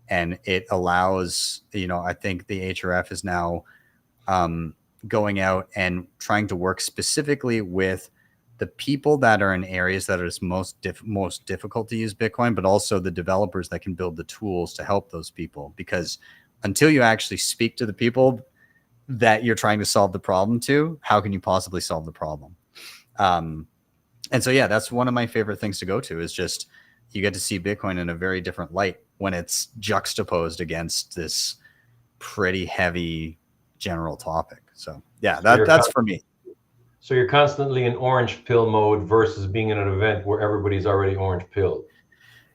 And it allows, I think the HRF is now going out and trying to work specifically with the people that are in areas that are most difficult to use Bitcoin, but also the developers that can build the tools to help those people. Because until you actually speak to the people that you're trying to solve the problem to, how can you possibly solve the problem? And so, yeah, that's one of my favorite things to go to, is just you get to see Bitcoin in a very different light when it's juxtaposed against this pretty heavy general topic. So, yeah, that's for me. So you're constantly in orange pill mode versus being in an event where everybody's already orange pilled.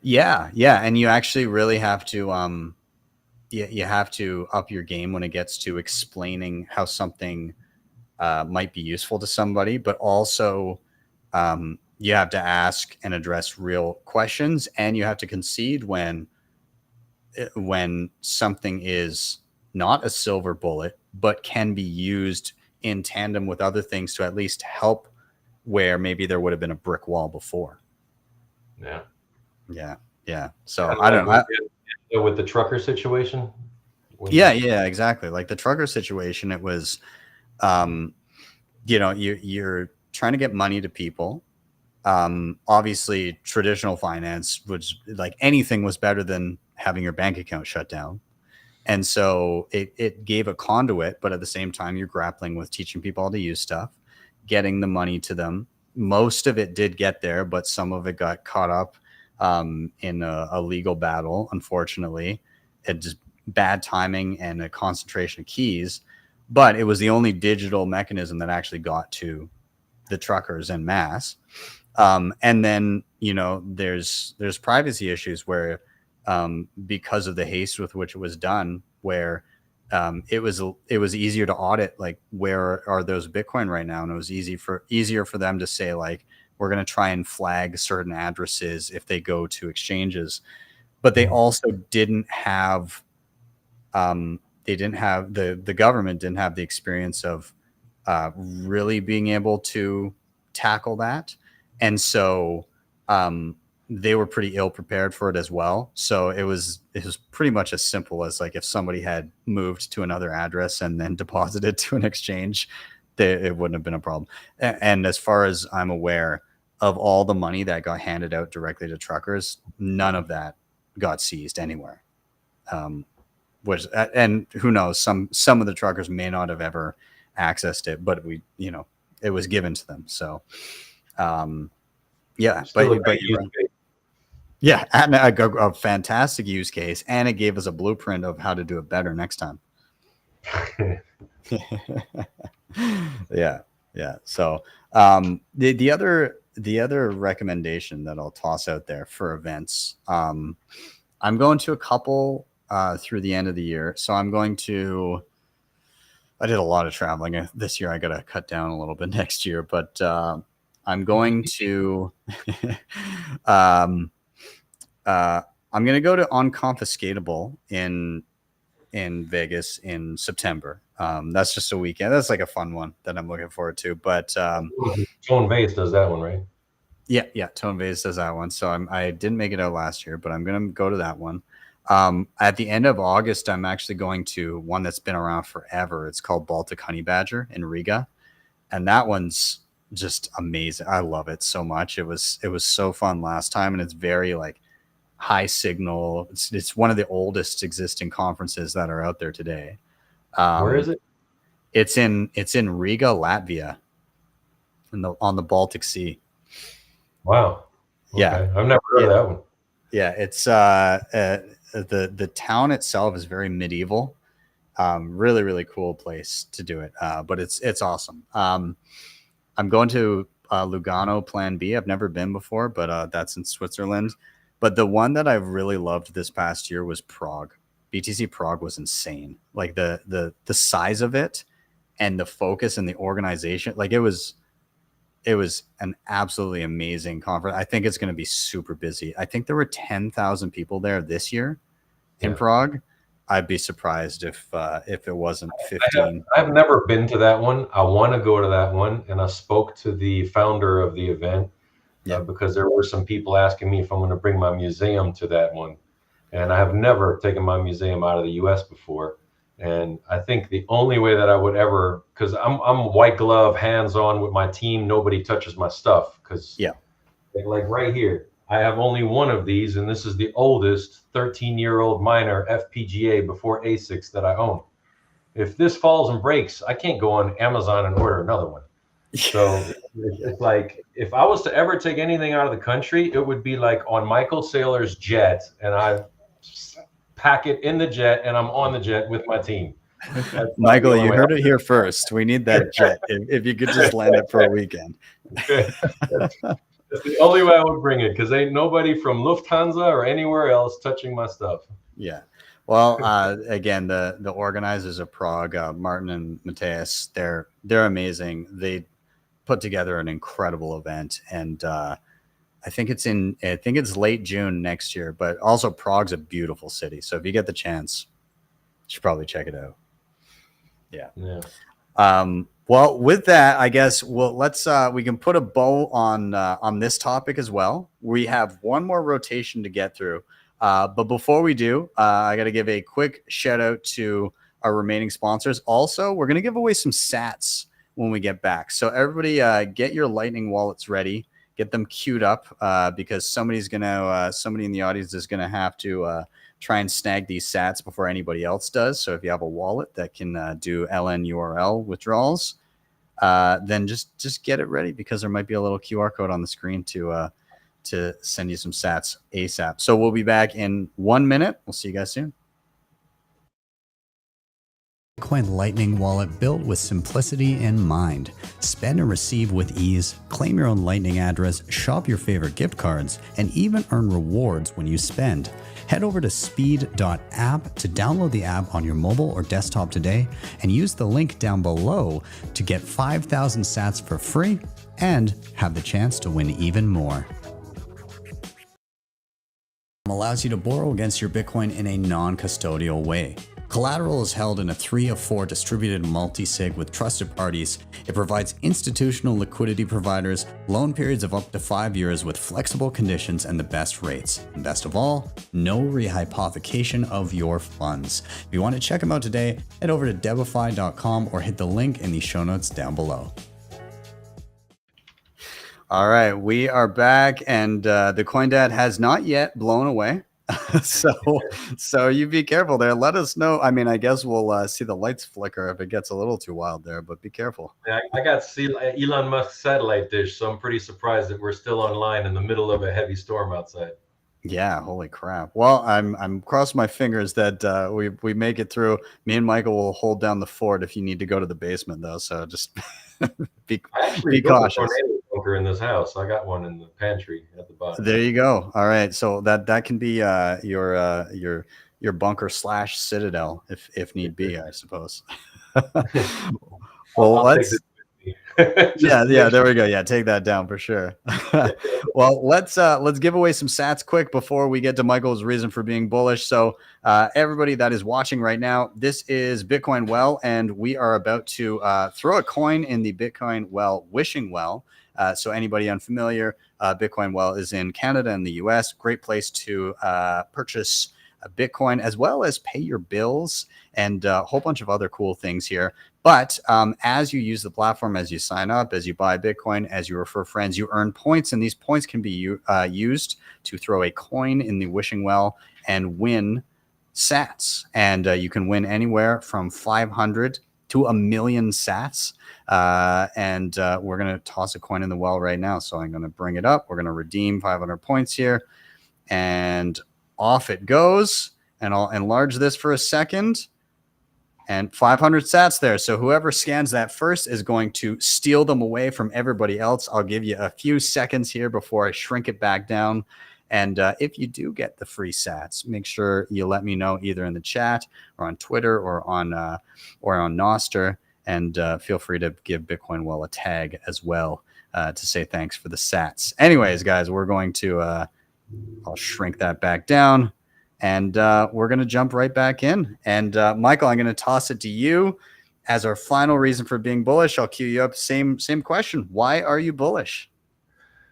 Yeah. And you actually really have to, you have to up your game when it gets to explaining how something might be useful to somebody, but also you have to ask and address real questions, and you have to concede when something is not a silver bullet, but can be used in tandem with other things to at least help where maybe there would have been a brick wall before. Yeah. So I don't know. With the trucker situation. Yeah, exactly. Like the trucker situation, it was, you're trying to get money to people. Obviously traditional finance, which like anything was better than having your bank account shut down. And so it gave a conduit, but at the same time, you're grappling with teaching people how to use stuff, getting the money to them. Most of it did get there, but some of it got caught up in a legal battle. Unfortunately, it just bad timing and a concentration of keys, but it was the only digital mechanism that actually got to the truckers en masse. And then, there's privacy issues where, because of the haste with which it was done, where it was easier to audit, like, where are those Bitcoin right now? And it was easier for them to say, like, we're going to try and flag certain addresses if they go to exchanges. But they also didn't have, the government didn't have the experience of really being able to tackle that. And so they were pretty ill prepared for it as well. So it was pretty much as simple as, like, if somebody had moved to another address and then deposited to an exchange, it wouldn't have been a problem. And as far as I'm aware, of all the money that got handed out directly to truckers, none of that got seized anywhere. And who knows, some of the truckers may not have ever accessed it, but it was given to them. So, yeah, but yeah, and a fantastic use case, and it gave us a blueprint of how to do it better next time. Yeah. So, the other recommendation that I'll toss out there for events, I'm going to a couple through the end of the year. So I did a lot of traveling this year. I got to cut down a little bit next year, but I'm going to I'm going to go to Unconfiscatable in Vegas in September. That's just a weekend. That's like a fun one that I'm looking forward to. But Tone Vase does that one, right? Yeah, Tone Vase does that one. So I didn't make it out last year, but I'm going to go to that one. At the end of August, I'm actually going to one that's been around forever. It's called Baltic Honey Badger in Riga, and that one's just amazing. I love it so much. It was so fun last time, and it's very, like, high signal. It's one of the oldest existing conferences that are out there today. Where is it? It's in Riga, Latvia, on the Baltic Sea. Wow. Okay. Yeah, I've never heard of that one. Yeah, it's the town itself is very medieval. Really, really cool place to do it. But it's awesome. I'm going to Lugano Plan B. I've never been before, but that's in Switzerland. But the one that I've really loved this past year was Prague. BTC Prague was insane. Like the size of it and the focus and the organization. Like it was an absolutely amazing conference. I think it's going to be super busy. I think there were 10,000 people there this year in Prague. I'd be surprised if it wasn't 15. I've never been to that one. I want to go to that one. And I spoke to the founder of the event because there were some people asking me if I'm going to bring my museum to that one. And I have never taken my museum out of the US before. And I think the only way that I would ever, because I'm white glove, hands-on with my team, nobody touches my stuff. Because like right here, I have only one of these, and this is the oldest 13-year-old miner FPGA before ASICs that I own. If this falls and breaks, I can't go on Amazon and order another one. So it's like, if I was to ever take anything out of the country, it would be like on Michael Saylor's jet, and I pack it in the jet, and I'm on the jet with my team. Michael, you heard it here first. We need that jet. If you could just land it for a weekend. That's the only way I would bring it, because ain't nobody from Lufthansa or anywhere else touching my stuff. Yeah. Well, again, the organizers of Prague, Martin and Matthias, they're amazing. They put together an incredible event, and I think it's late June next year. But also, Prague's a beautiful city, so if you get the chance, you should probably check it out. Yeah. Well, with that, I guess we can put a bow on this topic as well. We have one more rotation to get through. But before we do, I got to give a quick shout out to our remaining sponsors. Also, we're going to give away some sats when we get back. So everybody get your Lightning wallets ready, get them queued up because somebody in the audience is going to have to try and snag these sats before anybody else does. So if you have a wallet that can do LN URL withdrawals, then just get it ready, because there might be a little QR code on the screen to send you some sats ASAP. So we'll be back in 1 minute. We'll see you guys soon. Bitcoin Lightning wallet built with simplicity in mind. Spend and receive with ease, claim your own Lightning address, shop your favorite gift cards, and even earn rewards when you spend. Head over to speed.app to download the app on your mobile or desktop today, and use the link down below to get 5,000 sats for free and have the chance to win even more. Allows you to borrow against your Bitcoin in a non-custodial way. Collateral is held in a 3 of 4 distributed multi-sig with trusted parties. It provides institutional liquidity providers, loan periods of up to 5 years with flexible conditions and the best rates. And best of all, no rehypothecation of your funds. If you want to check them out today, head over to DEBIFI.com or hit the link in the show notes down below. All right, we are back, and the Coin Dad has not yet blown away. so you be careful there. Let us know. I mean, I guess we'll see the lights flicker if it gets a little too wild there, but be careful. Yeah, I got Elon Musk satellite dish, so I'm pretty surprised that we're still online in the middle of a heavy storm outside. Yeah, holy crap. Well, I'm crossing my fingers that we make it through. Me and Michael will hold down the fort if you need to go to the basement, though. So just be cautious. Bunker in this house. I got one in the pantry at the bottom. There you go. All right, so that can be your bunker / citadel if need be, I suppose. Well, let's. Yeah, there we go. Yeah, take that down for sure. Well, let's give away some sats quick before we get to Michael's reason for being bullish. So everybody that is watching right now, this is Bitcoin Well, and we are about to throw a coin in the Bitcoin Well wishing well. So anybody unfamiliar, Bitcoin Well is in Canada and the US. Great place to purchase Bitcoin as well as pay your bills and a whole bunch of other cool things here. But as you use the platform, as you sign up, as you buy Bitcoin, as you refer friends, you earn points, and these points can be used to throw a coin in the wishing well and win sats. And you can win anywhere from 500 to 1 million sats. And we're going to toss a coin in the well right now. So I'm going to bring it up. We're going to redeem 500 points here. And off it goes. And I'll enlarge this for a second. And 500 sats there. So whoever scans that first is going to steal them away from everybody else. I'll give you a few seconds here before I shrink it back down. And if you do get the free sats, make sure you let me know either in the chat or on Twitter or on Nostr. And feel free to give Bitcoin Well a tag as well to say thanks for the sats. Anyways, guys, we're going to I'll shrink that back down. And we're going to jump right back in. And Michael, I'm going to toss it to you as our final reason for being bullish. I'll cue you up. Same question. Why are you bullish?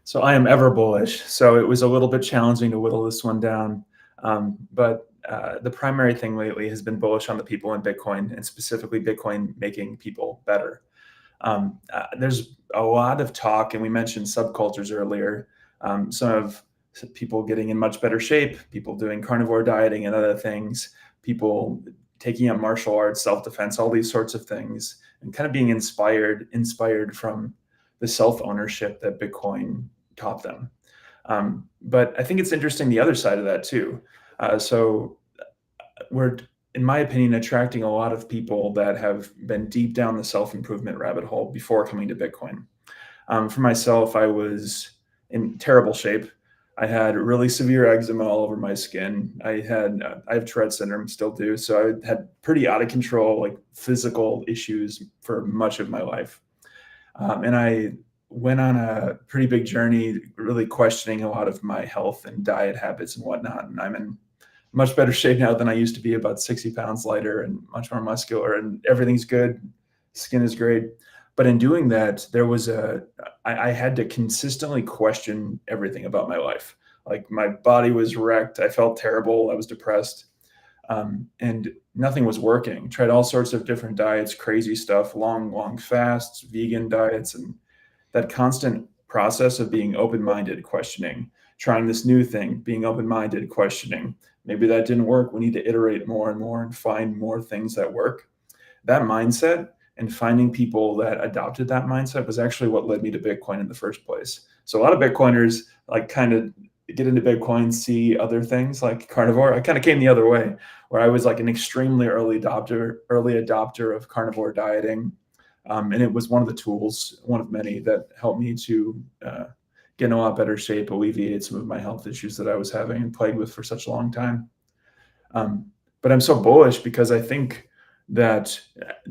So I am ever bullish. So it was a little bit challenging to whittle this one down. But the primary thing lately has been bullish on the people in Bitcoin, and specifically Bitcoin making people better. There's a lot of talk, and we mentioned subcultures earlier. Some of people getting in much better shape, people doing carnivore dieting and other things, people taking up martial arts, self-defense, all these sorts of things, and kind of being inspired from the self-ownership that Bitcoin taught them. But I think it's interesting the other side of that too. So we're, in my opinion, attracting a lot of people that have been deep down the self-improvement rabbit hole before coming to Bitcoin. For myself, I was in terrible shape. I had really severe eczema all over my skin. I have Tourette syndrome, still do. So I had pretty out of control, like physical issues for much of my life. And I went on a pretty big journey, really questioning a lot of my health and diet habits and whatnot. And I'm in much better shape now than I used to be, about 60 pounds lighter and much more muscular, and everything's good. Skin is great. But in doing that, I had to consistently question everything about my life. Like my body was wrecked. I felt terrible. I was depressed. And nothing was working. Tried all sorts of different diets, crazy stuff, long fasts, vegan diets, and that constant process of being open-minded, questioning, trying this new thing, being open-minded, questioning. Maybe that didn't work. We need to iterate more and more and find more things that work. That mindset and finding people that adopted that mindset was actually what led me to Bitcoin in the first place. So a lot of Bitcoiners like kind of get into Bitcoin, see other things like carnivore. I kind of came the other way, where I was like an extremely early adopter of carnivore dieting. And it was one of the tools, one of many, that helped me to get in a lot better shape, alleviate some of my health issues that I was having and plagued with for such a long time. But I'm so bullish because I think that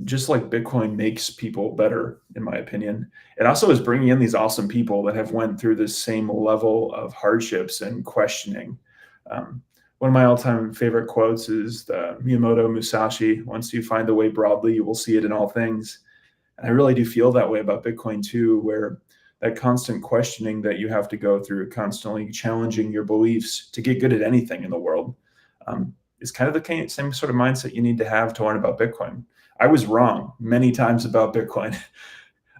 just like Bitcoin makes people better, in my opinion, it also is bringing in these awesome people that have went through this same level of hardships and questioning. One of my all-time favorite quotes is the Miyamoto Musashi, "Once you find the way broadly, you will see it in all things." And I really do feel that way about Bitcoin too, where that constant questioning that you have to go through, constantly challenging your beliefs to get good at anything in the world, is kind of the same sort of mindset you need to have to learn about Bitcoin. I was wrong many times about Bitcoin.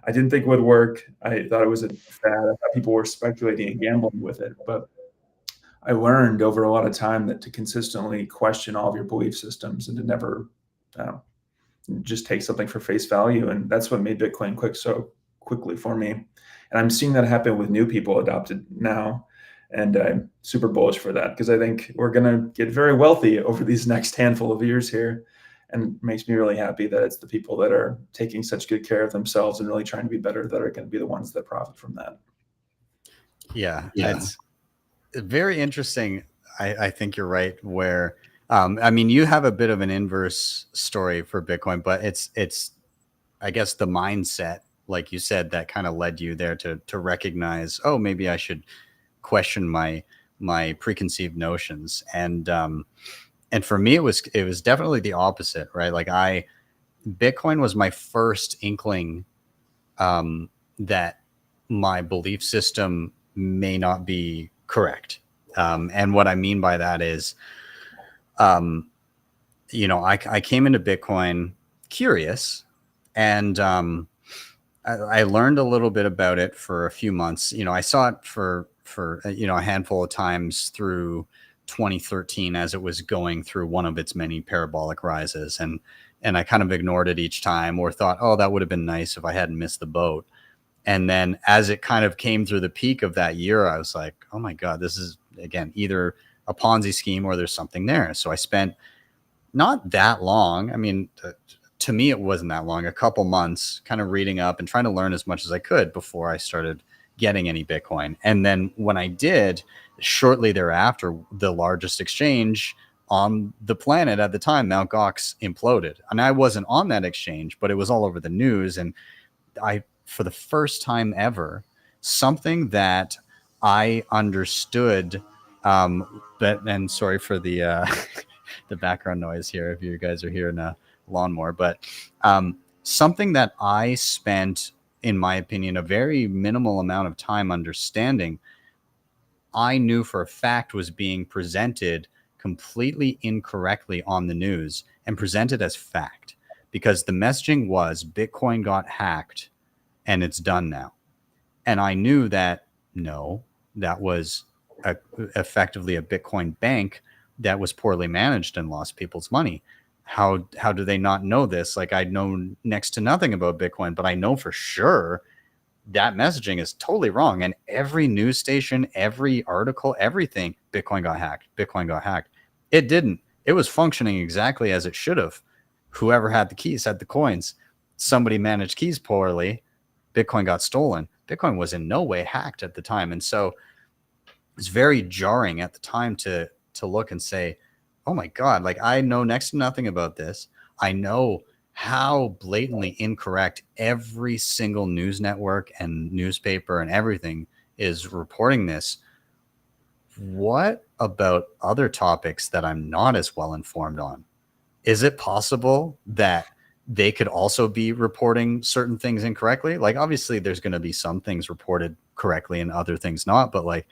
I didn't think it would work. I thought it was a fad. I thought people were speculating and gambling with it. But I learned over a lot of time that to consistently question all of your belief systems and to never just take something for face value. And that's what made Bitcoin click so quickly for me. And I'm seeing that happen with new people adopted now. And I'm super bullish for that because I think we're going to get very wealthy over these next handful of years here. And it makes me really happy that it's the people that are taking such good care of themselves and really trying to be better that are going to be the ones that profit from that. Yeah. It's very interesting. I think you're right where, I mean, you have a bit of an inverse story for Bitcoin, but it's, I guess, the mindset, like you said, that kind of led you there to recognize, oh, maybe I should question my preconceived notions. And for me, it was definitely the opposite, right? Like Bitcoin was my first inkling that my belief system may not be correct. And what I mean by that is, you know, I came into Bitcoin curious, and I learned a little bit about it for a few months. You know, I saw it for you know, a handful of times through 2013 as it was going through one of its many parabolic rises, and I kind of ignored it each time or thought, oh, that would have been nice if I hadn't missed the boat. And then as it kind of came through the peak of that year, I was like, oh my God, this is, again, either a Ponzi scheme or there's something there. So I spent not that long. I mean, to me, it wasn't that long, a couple months kind of reading up and trying to learn as much as I could before I started getting any Bitcoin. And then when I did, shortly thereafter, the largest exchange on the planet at the time, Mt. Gox, imploded. And I wasn't on that exchange, but it was all over the news. And for the first time ever, something that I understood, and sorry for the the background noise here if you guys are hearing a lawnmower, but something that I spent, in my opinion, a very minimal amount of time understanding, I knew for a fact was being presented completely incorrectly on the news and presented as fact, because the messaging was Bitcoin got hacked and it's done now. And I knew that, no, that was effectively a Bitcoin bank that was poorly managed and lost people's money. How do they not know this? Like, I know next to nothing about Bitcoin, but I know for sure that messaging is totally wrong. And every news station, every article, everything, Bitcoin got hacked. Bitcoin got hacked. It didn't. It was functioning exactly as it should have. Whoever had the keys had the coins. Somebody managed keys poorly. Bitcoin got stolen. Bitcoin was in no way hacked at the time. And so it's very jarring at the time to look and say, oh my God, like I know next to nothing about this. I know how blatantly incorrect every single news network and newspaper and everything is reporting this. What about other topics that I'm not as well informed on? Is it possible that they could also be reporting certain things incorrectly? Like, obviously there's going to be some things reported correctly and other things not, but like,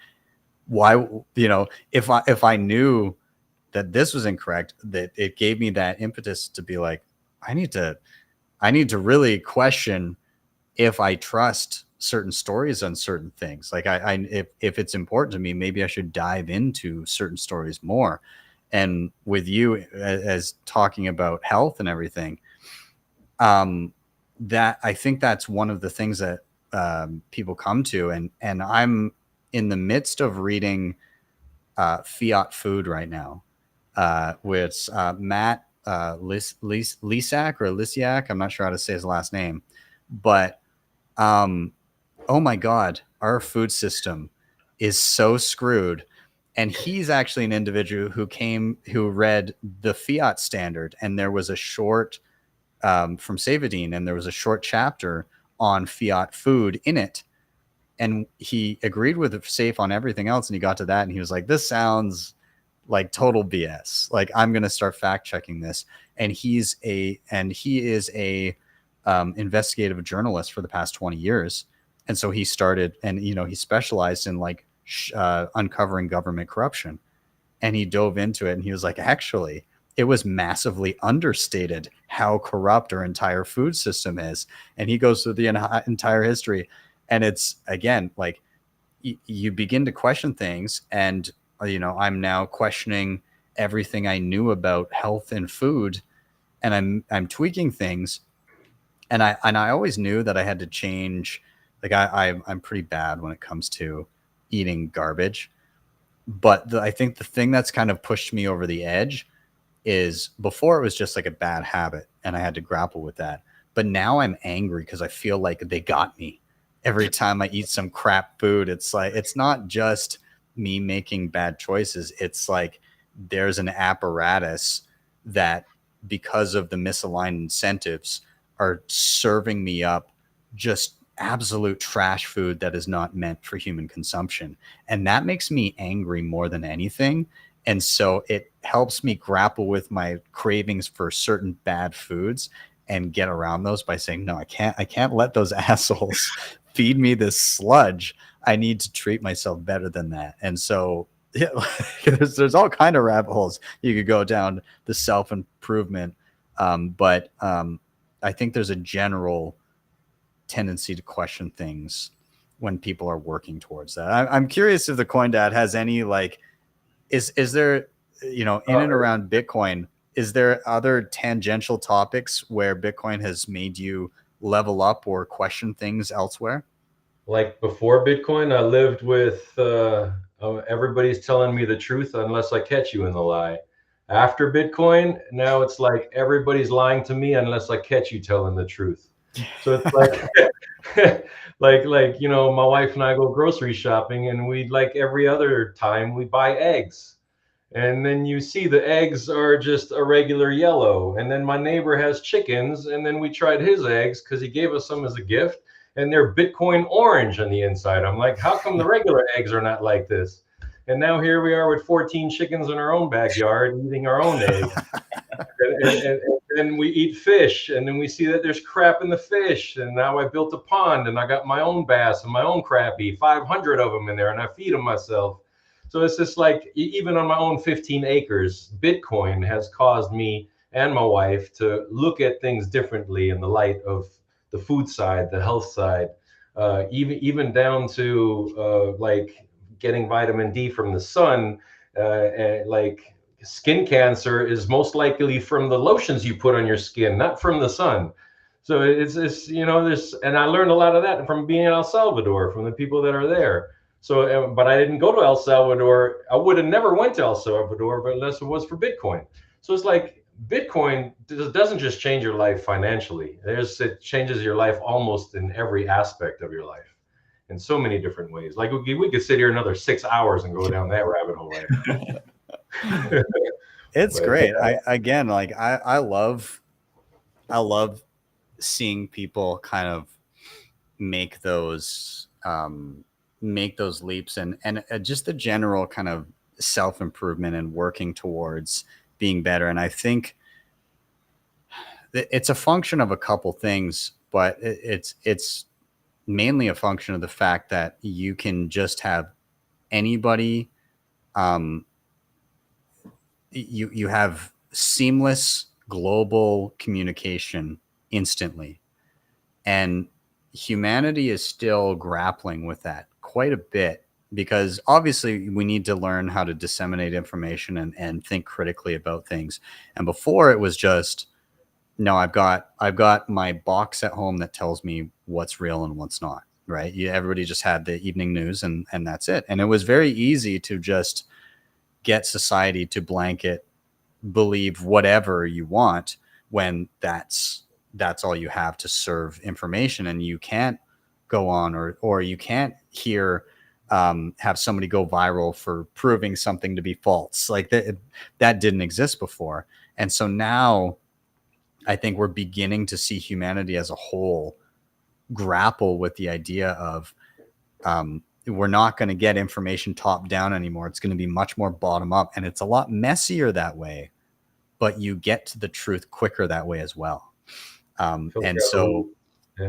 why, you know, if I knew that this was incorrect, that it gave me that impetus to be like, I need to really question if I trust certain stories on certain things. Like if it's important to me, maybe I should dive into certain stories more. And with you as talking about health and everything, that I think that's one of the things that people come to, and I'm in the midst of reading Fiat Food right now, with Matt Lisak or Lysiak. I'm not sure how to say his last name, but oh my God, our food system is so screwed. And he's actually an individual who read the Fiat Standard, and there was a short from Savadine, and there was a short chapter on Fiat food in it. And he agreed with Safe on everything else, and he got to that, and he was like, this sounds like total BS. Like, I'm going to start fact checking this. And he is a investigative journalist for the past 20 years. And so he started, and, you know, he specialized in like uncovering government corruption, and he dove into it, and he was like, actually, it was massively understated how corrupt our entire food system is. And he goes through the entire history. And it's, again, like you begin to question things, and, you know, I'm now questioning everything I knew about health and food, and I'm tweaking things. And I always knew that I had to change. Like I'm pretty bad when it comes to eating garbage, but I think the thing that's kind of pushed me over the edge is, before it was just like a bad habit and I had to grapple with that. But now I'm angry because I feel like they got me. Every time I eat some crap food, it's like, it's not just me making bad choices. It's like there's an apparatus that, because of the misaligned incentives, are serving me up just absolute trash food that is not meant for human consumption. And that makes me angry more than anything. And so it helps me grapple with my cravings for certain bad foods and get around those by saying, no, I can't let those assholes feed me this sludge. I need to treat myself better than that. And so yeah, there's all kind of rabbit holes you could go down, the self-improvement. But I think there's a general tendency to question things when people are working towards that. I'm curious if the Coin Dad has any, like, is there, you know, in and around Bitcoin, is there other tangential topics where Bitcoin has made you level up or question things elsewhere? Like before Bitcoin, I lived with everybody's telling me the truth unless I catch you in the lie. After Bitcoin, now it's like everybody's lying to me unless I catch you telling the truth. So it's like, like, you know, my wife and I go grocery shopping, and we, like every other time, we buy eggs. And then you see the eggs are just a regular yellow. And then my neighbor has chickens, and then we tried his eggs because he gave us some as a gift, and they're Bitcoin orange on the inside. I'm like, how come the regular eggs are not like this? And now here we are with 14 chickens in our own backyard eating our own eggs. and then we eat fish, and then we see that there's crap in the fish. And now I built a pond, and I got my own bass and my own crappie, 500 of them in there, and I feed them myself. So it's just like, even on my own 15 acres, Bitcoin has caused me and my wife to look at things differently in the light of the food side, the health side, even down to like getting vitamin D from the sun. Like skin cancer is most likely from the lotions you put on your skin, not from the sun. So it's you know, and I learned a lot of that from being in El Salvador, from the people that are there. So, but I didn't go to El Salvador. I would have never went to El Salvador, but unless it was for Bitcoin. So it's like Bitcoin doesn't just change your life financially. It changes your life almost in every aspect of your life. in so many different ways. Like we could sit here another 6 hours and go down that rabbit hole right now. It's great. I love seeing people kind of make those leaps and just the general kind of self-improvement and working towards being better. And I think it's a function of a couple things, but it's mainly a function of the fact that you can just have anybody, you have seamless global communication instantly. And humanity is still grappling with that quite a bit, because obviously we need to learn how to disseminate information and think critically about things. And before it was just, no, I've got my box at home that tells me what's real and what's not, right? Everybody just had the evening news and that's it. And it was very easy to just get society to blanket believe whatever you want when that's all you have to serve information. And you can't go on or you can't hear have somebody go viral for proving something to be false. Like that didn't exist before. And so now I think we're beginning to see humanity as a whole grapple with the idea of we're not going to get information top down anymore. It's going to be much more bottom up, and it's a lot messier that way, but you get to the truth quicker that way as well. And so,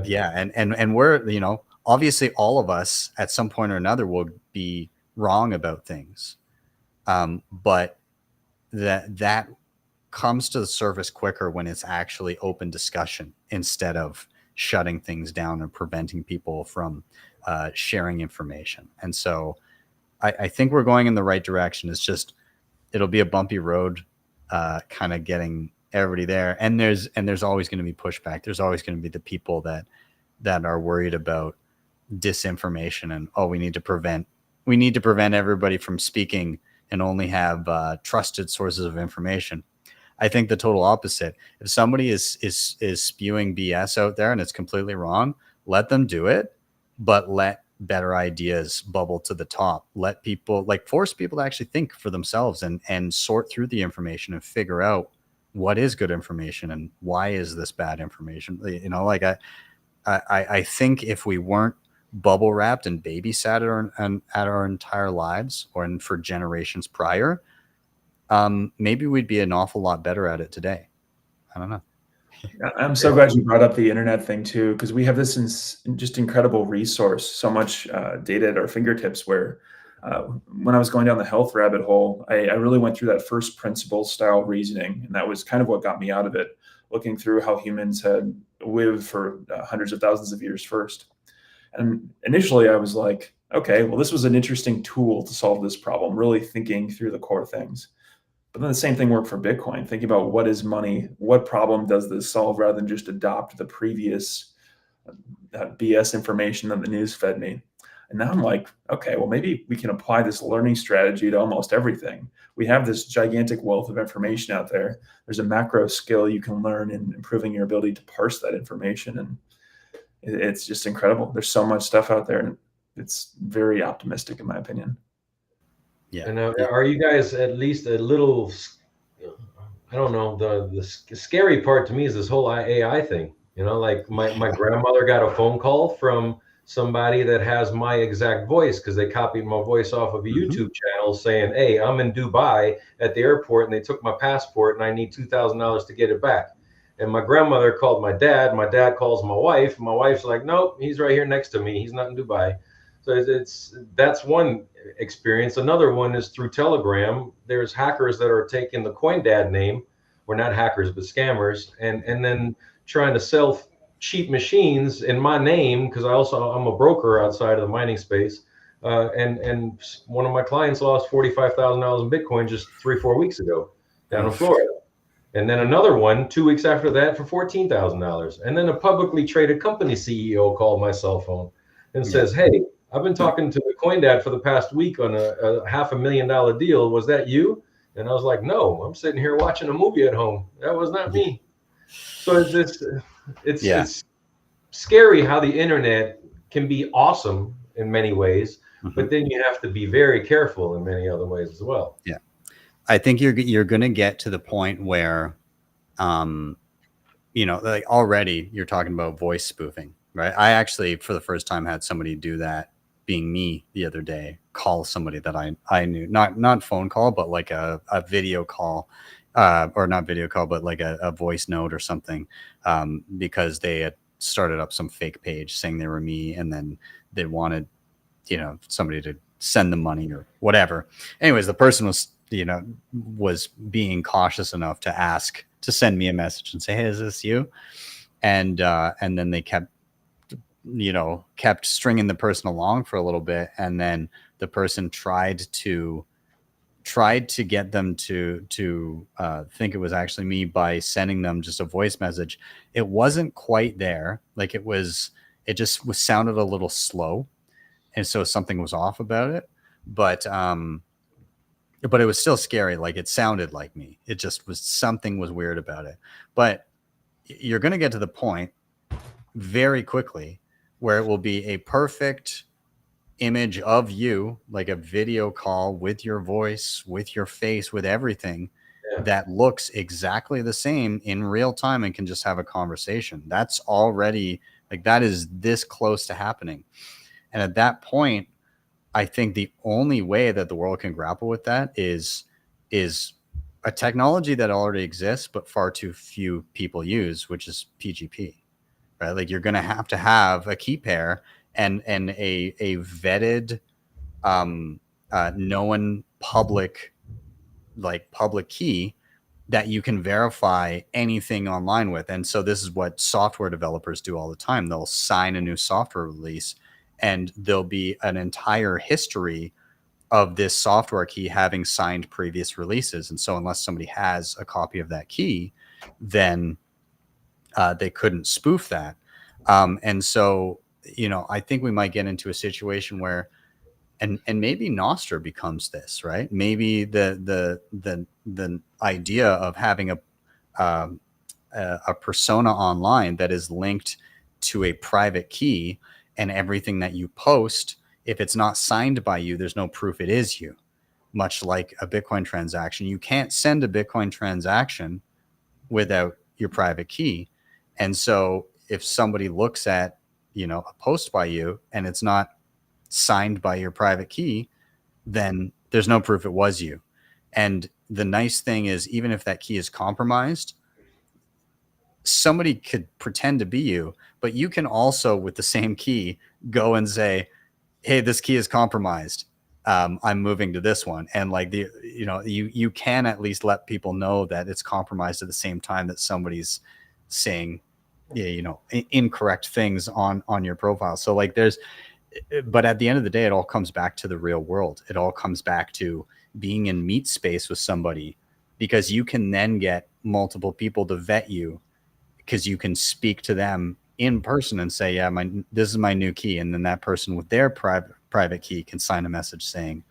yeah. And we're, you know, obviously all of us at some point or another will be wrong about things. But that comes to the surface quicker when it's actually open discussion instead of shutting things down and preventing people from sharing information. And so I think we're going in the right direction. It's just, it'll be a bumpy road, kind of getting everybody there. And there's always going to be pushback. There's always going to be the people that are worried about disinformation and, oh, we need to prevent everybody from speaking and only have trusted sources of information. I think the total opposite. If somebody is spewing BS out there and it's completely wrong, let them do it, but let better ideas bubble to the top. Let people, like, force people to actually think for themselves and sort through the information and figure out what is good information and why is this bad information. You know, like I think if we weren't bubble wrapped and babysat at our entire lives or for generations prior, maybe we'd be an awful lot better at it today. I don't know. I'm so glad you brought up the internet thing too, because we have this just incredible resource, so much data at our fingertips, where when I was going down the health rabbit hole, I really went through that first principle style reasoning. And that was kind of what got me out of it, looking through how humans had lived for hundreds of thousands of years first. And initially I was like, okay, well, this was an interesting tool to solve this problem, really thinking through the core things. But then the same thing worked for Bitcoin, thinking about what is money, what problem does this solve, rather than just adopt the previous BS information that the news fed me. And now I'm like, okay, well, maybe we can apply this learning strategy to almost everything. We have this gigantic wealth of information out there. There's a macro skill you can learn in improving your ability to parse that information. And it's just incredible. There's so much stuff out there, and it's very optimistic in my opinion. Yeah. And are you guys at least a little, I don't know, the scary part to me is this whole AI thing. You know, like my grandmother got a phone call from somebody that has my exact voice because they copied my voice off of a YouTube channel saying, hey, I'm in Dubai at the airport and they took my passport and I need $2,000 to get it back. And my grandmother called my dad calls my wife. My wife's like, nope, he's right here next to me. He's not in Dubai. So that's one experience. Another one is through Telegram. There's hackers that are taking the CoinDad name, or not hackers, but scammers, and then trying to sell cheap machines in my name, because I'm a broker outside of the mining space. And one of my clients lost $45,000 in Bitcoin just 3-4 weeks ago down in Florida. And then another one 2 weeks after that for $14,000. And then a publicly traded company CEO called my cell phone and says, hey, I've been talking to the CoinDad for the past week on a $500,000 deal. Was that you? And I was like, no, I'm sitting here watching a movie at home. That was not me. So it's scary how the internet can be awesome in many ways, but then you have to be very careful in many other ways as well. Yeah. I think you're going to get to the point where, you know, like already you're talking about voice spoofing, right? I actually, for the first time, had somebody do that, being me the other day, call somebody that I knew, not phone call, but like a video call, or not video call, but like a voice note or something, because they had started up some fake page saying they were me, and then they wanted, you know, somebody to send them money or whatever. Anyways, the person was, you know, was being cautious enough to ask to send me a message and say, hey, is this you? And then they kept, you know, kept stringing the person along for a little bit. And then the person tried to get them to think it was actually me by sending them just a voice message. It wasn't quite there. Like it just sounded a little slow. And so something was off about it, but it was still scary. Like it sounded like me. It just was, something was weird about it. But you're going to get to the point very quickly where it will be a perfect image of you, like a video call with your voice, with your face, with everything that looks exactly the same in real time and can just have a conversation. That's already, like, that is this close to happening. And at that point, I think the only way that the world can grapple with that is a technology that already exists, but far too few people use, which is PGP, right? Like you're going to have a key pair and a vetted, known public key that you can verify anything online with. And so this is what software developers do all the time. They'll sign a new software release, and there'll be an entire history of this software key having signed previous releases. And so unless somebody has a copy of that key, then they couldn't spoof that. And so, you know, I think we might get into a situation where, and maybe Nostr becomes this, right? Maybe the idea of having a persona online that is linked to a private key, and everything that you post, if it's not signed by you, there's no proof it is you. Much like a Bitcoin transaction, you can't send a Bitcoin transaction without your private key. And so if somebody looks at, you know, a post by you and it's not signed by your private key, then there's no proof it was you. And the nice thing is, even if that key is compromised, somebody could pretend to be you, but you can also, with the same key, go and say, hey, this key is compromised. I'm moving to this one. And like you can at least let people know that it's compromised at the same time that somebody's saying, you know, incorrect things on your profile. So like but at the end of the day, it all comes back to the real world. It all comes back to being in meet space with somebody, because you can then get multiple people to vet you, because you can speak to them in person and say, yeah, this is my new key. And then that person with their private key can sign a message saying,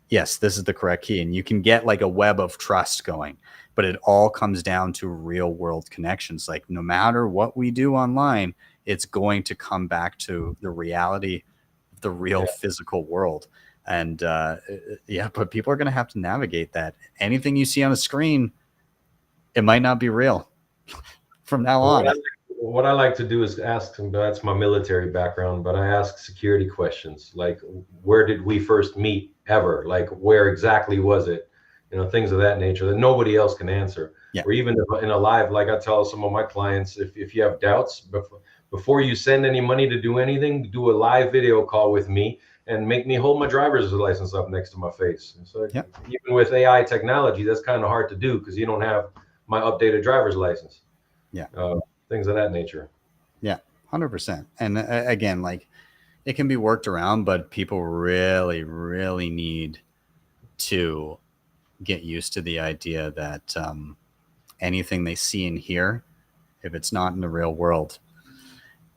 yes, this is the correct key. And you can get like a web of trust going, but it all comes down to real world connections. Like no matter what we do online, it's going to come back to the reality of the real physical world. And but people are going to have to navigate that. Anything you see on a screen, it might not be real from now on. What I like to do is ask them, that's my military background, but I ask security questions like, where did we first meet ever? Like, where exactly was it? You know, things of that nature that nobody else can answer. Yeah. Or even in a live, like I tell some of my clients, if you have doubts, before you send any money to do anything, do a live video call with me and make me hold my driver's license up next to my face. And so even with AI technology, that's kind of hard to do because you don't have my updated driver's license. Yeah. Things of that nature. Yeah, 100%. And again, like it can be worked around, but people really, really need to get used to the idea that anything they see and hear, if it's not in the real world,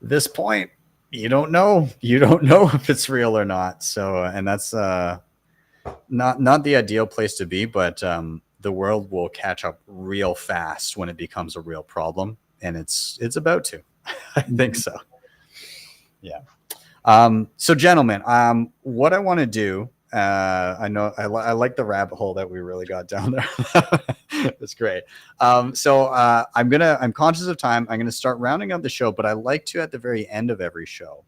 at this point, you don't know if it's real or not. So, and that's not the ideal place to be, but the world will catch up real fast when it becomes a real problem. And it's about to. I think so. Yeah. So gentlemen, what I want to do, I know I like the rabbit hole that we really got down there. That's great. So I'm conscious of time. I'm going to start rounding up the show, but I like to, at the very end of every show,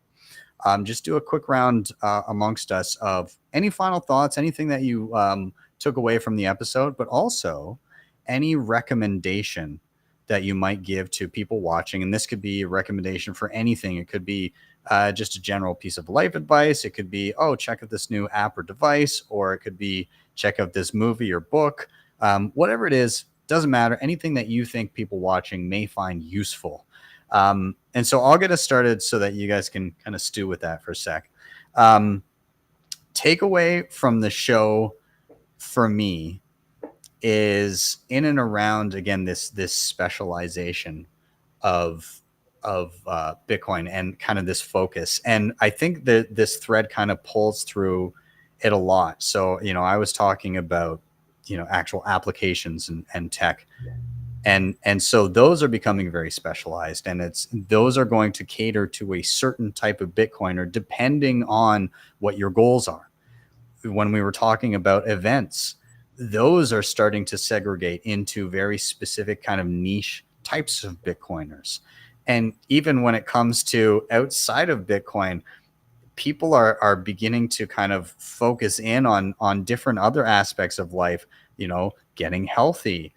just do a quick round amongst us of any final thoughts, anything that you took away from the episode, but also any recommendation that you might give to people watching. And this could be a recommendation for anything. It could be just a general piece of life advice. It could be, oh, check out this new app or device, or it could be check out this movie or book. Whatever it is, doesn't matter. Anything that you think people watching may find useful. And so I'll get us started so that you guys can kind of stew with that for a sec. Takeaway from the show for me is in and around, again, this specialization of Bitcoin and kind of this focus. And I think that this thread kind of pulls through it a lot. So, I was talking about, actual applications and tech. And so those are becoming very specialized, and those are going to cater to a certain type of Bitcoiner depending on what your goals are. When we were talking about events, those are starting to segregate into very specific kind of niche types of Bitcoiners. And even when it comes to outside of Bitcoin, people are beginning to kind of focus in on different other aspects of life, getting healthy,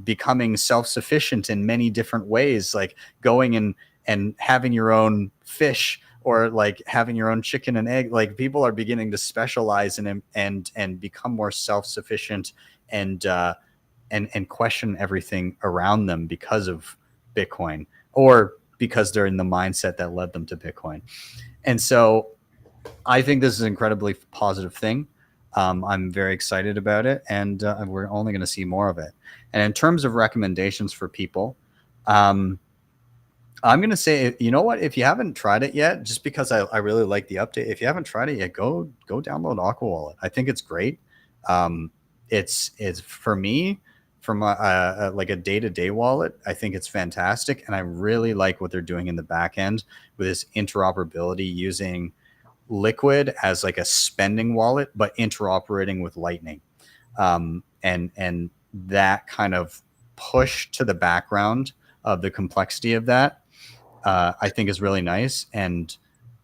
becoming self-sufficient in many different ways, like going and having your own fish, or like having your own chicken and egg. Like, people are beginning to specialize in and become more self-sufficient and question everything around them because of Bitcoin, or because they're in the mindset that led them to Bitcoin. And so I think this is an incredibly positive thing. I'm very excited about it, and we're only going to see more of it. And in terms of recommendations for people, I'm going to say, you know what, if you haven't tried it yet, just because I really like the update, if you haven't tried it yet, go download Aqua Wallet. I think it's great. It's for me, from like a day-to-day wallet, I think it's fantastic. And I really like what they're doing in the back end with this interoperability, using Liquid as like a spending wallet, but interoperating with Lightning. And that kind of push to the background of the complexity of that, I think is really nice. And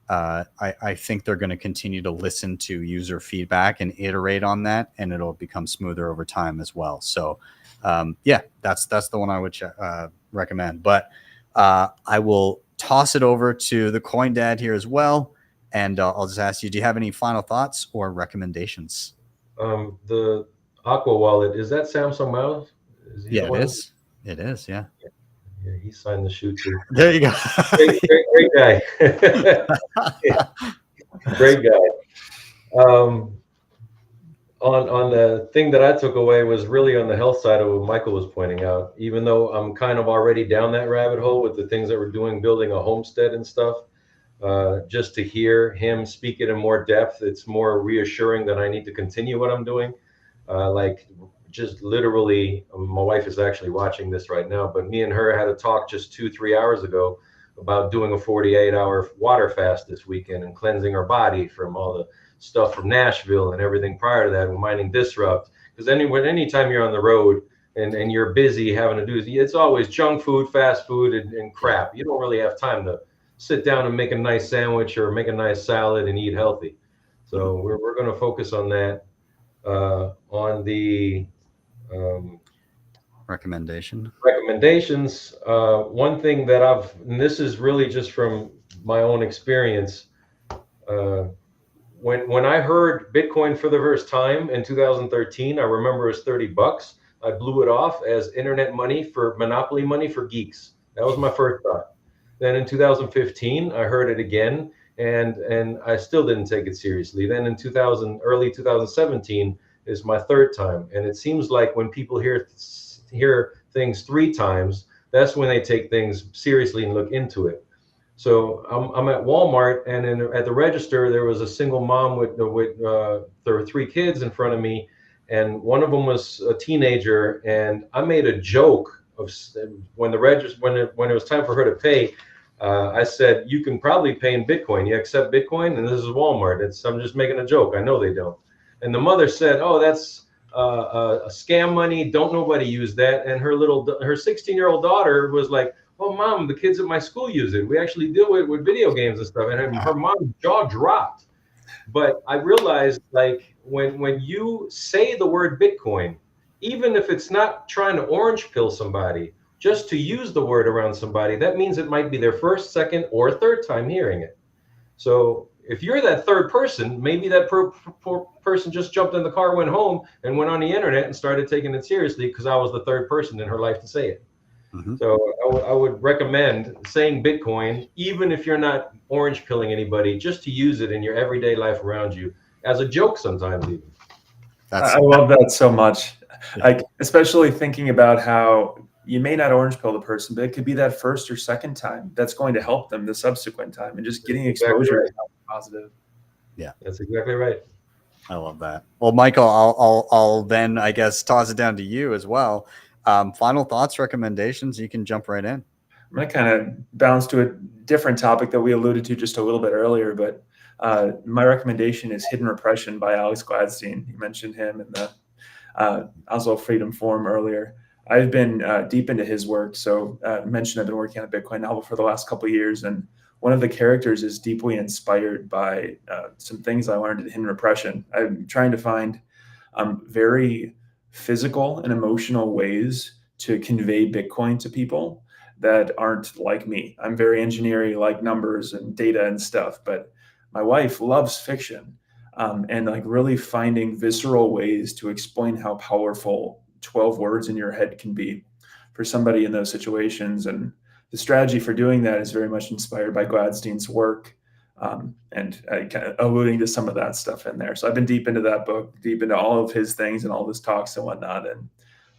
I think they're going to continue to listen to user feedback and iterate on that, and it'll become smoother over time as well. So that's the one I would recommend. But I will toss it over to the Coin Dad here as well. And I'll just ask you, do you have any final thoughts or recommendations? The Aqua Wallet, is that Samsung Miles? Yeah, it is. It is, yeah. Yeah, he signed the shoe too. There you go. Great guy. Great guy. On the thing that I took away was really on the health side of what Michael was pointing out. Even though I'm kind of already down that rabbit hole with the things that we're doing, building a homestead and stuff, just to hear him speak it in more depth, it's more reassuring that I need to continue what I'm doing. Like, just literally, my wife is actually watching this right now, but me and her had a talk just 2-3 hours ago about doing a 48-hour water fast this weekend and cleansing our body from all the stuff from Nashville and everything prior to that, reminding Disrupt. Because anytime you're on the road and you're busy having to do, it's always junk food, fast food, and crap. You don't really have time to sit down and make a nice sandwich or make a nice salad and eat healthy. So we're going to focus on that. On the recommendations, one thing that and this is really just from my own experience, when I heard Bitcoin for the first time in 2013, I remember it was $30. I blew it off as internet money, for monopoly money for geeks. That was my first thought. Then in 2015, I heard it again, and I still didn't take it seriously. Then in early 2017 is my third time, and it seems like when people hear things 3 times, that's when they take things seriously and look into it. So I'm at Walmart, and at the register there was a single mom with there were 3 kids in front of me, and one of them was a teenager, and I made a joke of when it was time for her to pay. I said, you can probably pay in Bitcoin. You accept Bitcoin? And this is Walmart. I'm just making a joke. I know they don't. And the mother said, oh, that's a scam money. Don't nobody use that. And her 16-year-old daughter was like, oh, mom, the kids at my school use it. We actually do it with video games and stuff. And her mom's jaw dropped. But I realized, like, when you say the word Bitcoin, even if it's not trying to orange pill somebody, just to use the word around somebody, that means it might be their first, second, or third time hearing it. So if you're that third person, maybe that person just jumped in the car, went home, and went on the internet and started taking it seriously because I was the third person in her life to say it. So I would recommend saying Bitcoin, even if you're not orange pilling anybody, just to use it in your everyday life around you as a joke sometimes even. I love that so much. Like, especially thinking about how you may not orange pill the person, but it could be that first or second time that's going to help them the subsequent time, and just getting exposure is positive. Yeah, that's exactly right. I love that. Well, Michael, I'll then, I guess, toss it down to you as well. Final thoughts, recommendations. You can jump right in. I'm going to kind of bounce to a different topic that we alluded to just a little bit earlier, but my recommendation is Hidden Repression by Alex Gladstein. You mentioned him in the Oslo Freedom Forum earlier. I've been deep into his work. So I mentioned I've been working on a Bitcoin novel for the last couple of years, and one of the characters is deeply inspired by some things I learned in Hidden Repression. I'm trying to find very physical and emotional ways to convey Bitcoin to people that aren't like me. I'm very engineering, like numbers and data and stuff, but my wife loves fiction, and like really finding visceral ways to explain how powerful 12 words in your head can be for somebody in those situations. And the strategy for doing that is very much inspired by Gladstein's work, and kind of alluding to some of that stuff in there. So I've been deep into that book, deep into all of his things and all his talks and whatnot. And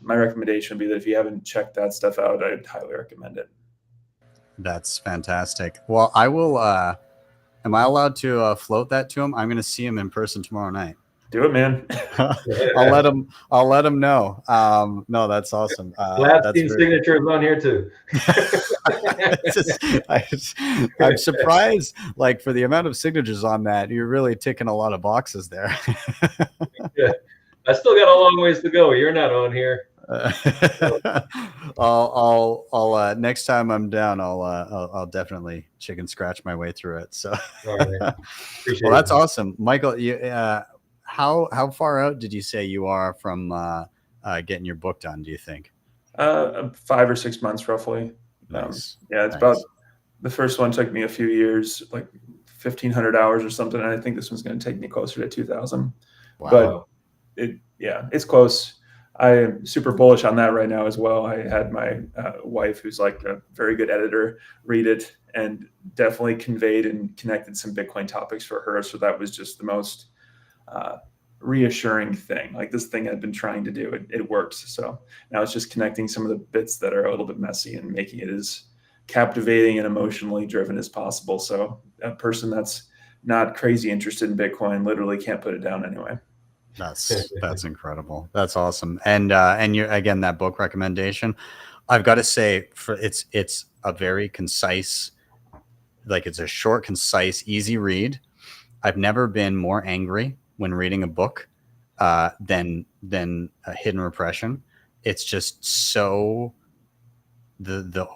my recommendation would be that if you haven't checked that stuff out, I'd highly recommend it. That's fantastic. Well, I will. Am I allowed to float that to him? I'm going to see him in person tomorrow night. Do it, man. I'll let him know. No, that's awesome. Gladstein's signature is on here too. I'm surprised, like, for the amount of signatures on that, you're really ticking a lot of boxes there. Yeah, I still got a long ways to go. You're not on here. I'll next time I'm down, I'll definitely chicken scratch my way through it. So, all right. Well, that's awesome, Michael. You, how far out did you say you are from getting your book done, do you think? 5 or 6 months roughly. Nice. Yeah, it's nice. About, the first one took me a few years, like 1,500 hours or something, and I think this one's going to take me closer to 2,000. Wow. But it's close. I am super bullish on that right now as well. I had my wife, who's like a very good editor, read it and definitely conveyed and connected some Bitcoin topics for her. So that was just the most reassuring thing. Like, this thing I'd been trying to do, it works. So now it's just connecting some of the bits that are a little bit messy and making it as captivating and emotionally driven as possible. So a person that's not crazy interested in Bitcoin literally can't put it down anyway. That's incredible. That's awesome. And you, again, that book recommendation, I've got to say, it's a very concise, like, it's a short, concise, easy read. I've never been more angry when reading a book than a Hidden Repression. It's just so the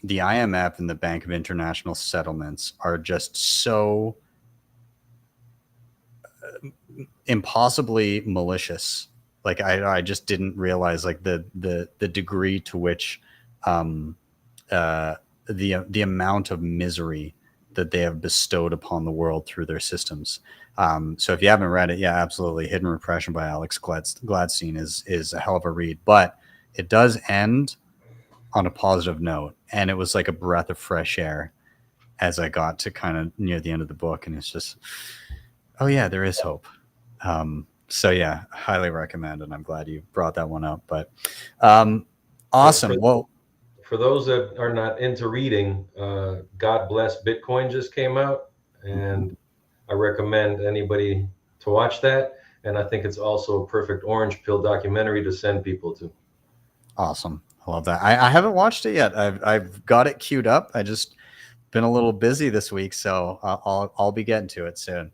IMF and the Bank of International Settlements are just so impossibly malicious. Like, I just didn't realize, like, the degree to which the amount of misery that they have bestowed upon the world through their systems. So if you haven't read it, yeah, absolutely. Hidden Repression by Alex Gladstein is a hell of a read, but it does end on a positive note. And it was like a breath of fresh air as I got to kind of near the end of the book. And it's just, oh yeah, there is hope. So yeah, highly recommend. And I'm glad you brought that one up, but awesome. Well, for those that are not into reading, God Bless Bitcoin just came out, and I recommend anybody to watch that. And I think it's also a perfect orange pill documentary to send people to. Awesome. I love that. I haven't watched it yet. I've got it queued up. I just been a little busy this week, so I'll be getting to it soon.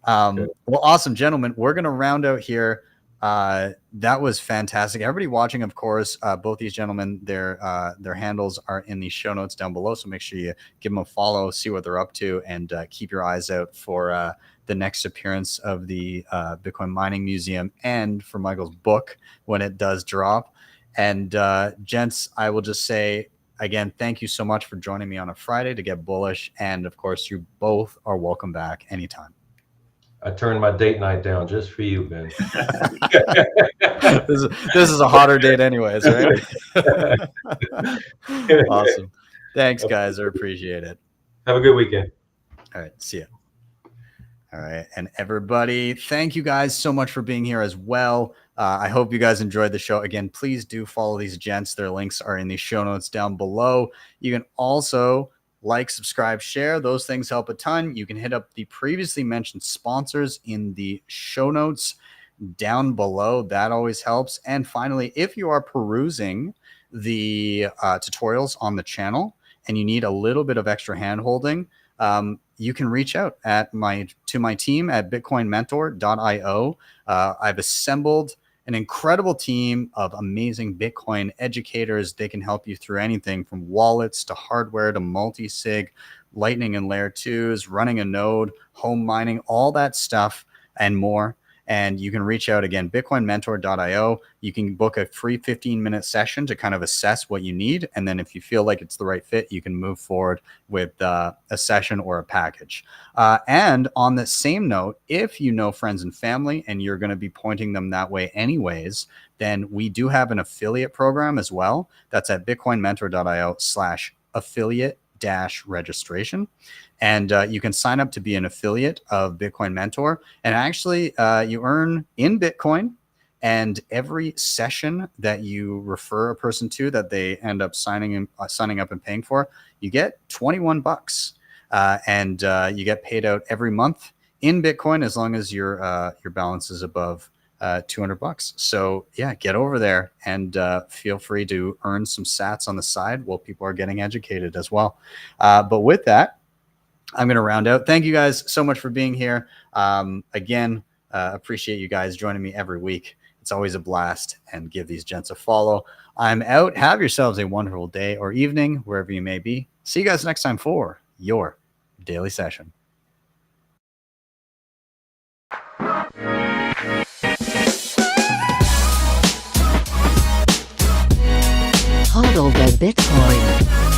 Well, awesome, gentlemen. We're gonna round out here. That was fantastic. Everybody watching, of course, both these gentlemen, their handles are in the show notes down below. So make sure you give them a follow, see what they're up to, and keep your eyes out for the next appearance of the Bitcoin Mining Museum and for Michael's book when it does drop. And gents, I will just say again, thank you so much for joining me on a Friday to get bullish. And of course, you both are welcome back anytime. I turned my date night down just for you, Ben. This is a hotter date anyways, right? Awesome. Thanks, guys. I appreciate it. Have a good weekend. All right. See ya. All right. And everybody, thank you guys so much for being here as well. I hope you guys enjoyed the show. Again, please do follow these gents. Their links are in the show notes down below. You can also like, subscribe, share. Those things help a ton. You can hit up the previously mentioned sponsors in the show notes down below. That always helps. And finally, if you are perusing the tutorials on the channel and you need a little bit of extra hand-holding, you can reach out to my team at bitcoinmentor.io. I've assembled an incredible team of amazing Bitcoin educators. They can help you through anything from wallets to hardware to multisig, Lightning and Layer 2s, running a node, home mining, all that stuff and more. And you can reach out again, bitcoinmentor.io. You can book a free 15-minute session to kind of assess what you need. And then if you feel like it's the right fit, you can move forward with a session or a package. And on the same note, if you know friends and family and you're going to be pointing them that way anyways, then we do have an affiliate program as well. That's at bitcoinmentor.io/affiliate-registration. And you can sign up to be an affiliate of Bitcoin Mentor. And actually, you earn in Bitcoin. And every session that you refer a person to that they end up signing up and paying for, you get $21. And you get paid out every month in Bitcoin as long as your balance is above $200. So yeah, get over there and feel free to earn some sats on the side while people are getting educated as well. But with that, I'm going to round out. Thank you guys so much for being here. Again, appreciate you guys joining me every week. It's always a blast, and give these gents a follow. I'm out. Have yourselves a wonderful day or evening, wherever you may be. See you guys next time for your daily session. HODL the Bitcoin.